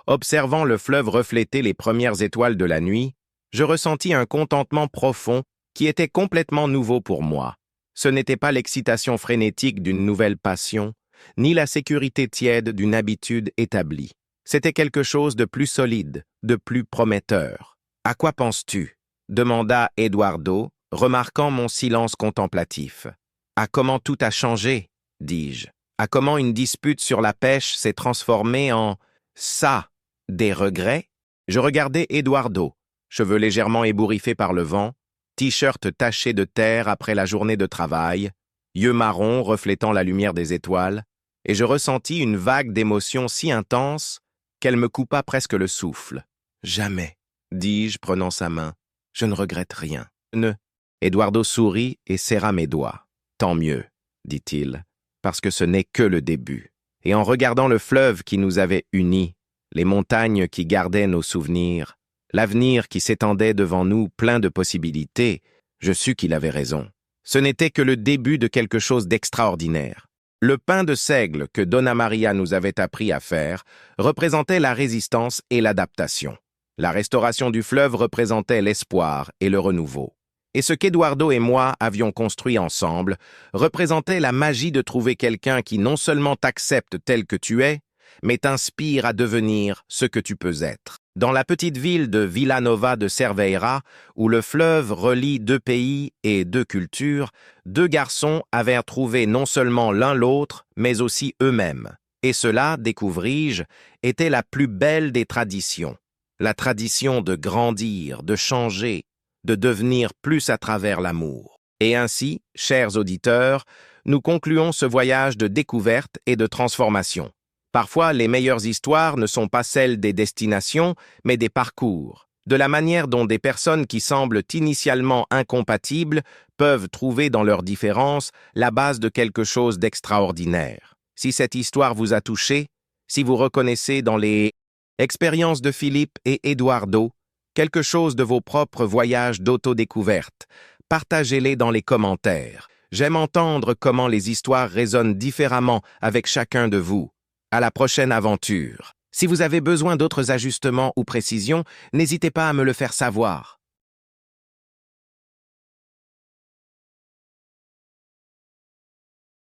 observant le fleuve refléter les premières étoiles de la nuit, je ressentis un contentement profond qui était complètement nouveau pour moi. Ce n'était pas l'excitation frénétique d'une nouvelle passion, ni la sécurité tiède d'une habitude établie. C'était quelque chose de plus solide, de plus prometteur. « À quoi penses-tu » demanda Eduardo, remarquant mon silence contemplatif. « À comment tout a changé » dis-je. « À comment une dispute sur la pêche s'est transformée en « ça » des regrets ?» Je regardais Eduardo, cheveux légèrement ébouriffés par le vent, t-shirt taché de terre après la journée de travail, yeux marrons reflétant la lumière des étoiles, et je ressentis une vague d'émotion si intense qu'elle me coupa presque le souffle. « Jamais, » dis-je, prenant sa main. « Je ne regrette rien. » Ne. Eduardo sourit et serra mes doigts. « Tant mieux, » dit-il, « parce que ce n'est que le début. » Et en regardant le fleuve qui nous avait unis, les montagnes qui gardaient nos souvenirs, l'avenir qui s'étendait devant nous plein de possibilités, Je sus qu'il avait raison. Ce n'était que le début de quelque chose d'extraordinaire. Le pain de seigle que Donna Maria nous avait appris à faire représentait la résistance et l'adaptation. La restauration du fleuve représentait l'espoir et le renouveau. Et ce qu'Eduardo et moi avions construit ensemble représentait la magie de trouver quelqu'un qui non seulement t'accepte tel que tu es, mais t'inspire à devenir ce que tu peux être. Dans la petite ville de Villanova de Cerveira, où le fleuve relie deux pays et deux cultures, deux garçons avaient trouvé non seulement l'un l'autre, mais aussi eux-mêmes. Et cela, découvris-je, était la plus belle des traditions. La tradition de grandir, de changer, de devenir plus à travers l'amour. Et ainsi, chers auditeurs, nous concluons ce voyage de découverte et de transformation. Parfois, les meilleures histoires ne sont pas celles des destinations, mais des parcours, de la manière dont des personnes qui semblent initialement incompatibles peuvent trouver dans leurs différences la base de quelque chose d'extraordinaire. Si cette histoire vous a touché, si vous reconnaissez dans les expériences de Philippe et Eduardo quelque chose de vos propres voyages d'autodécouverte, partagez-les dans les commentaires. J'aime entendre comment les histoires résonnent différemment avec chacun de vous. À la prochaine aventure. Si vous avez besoin d'autres ajustements ou précisions, n'hésitez pas à me le faire savoir.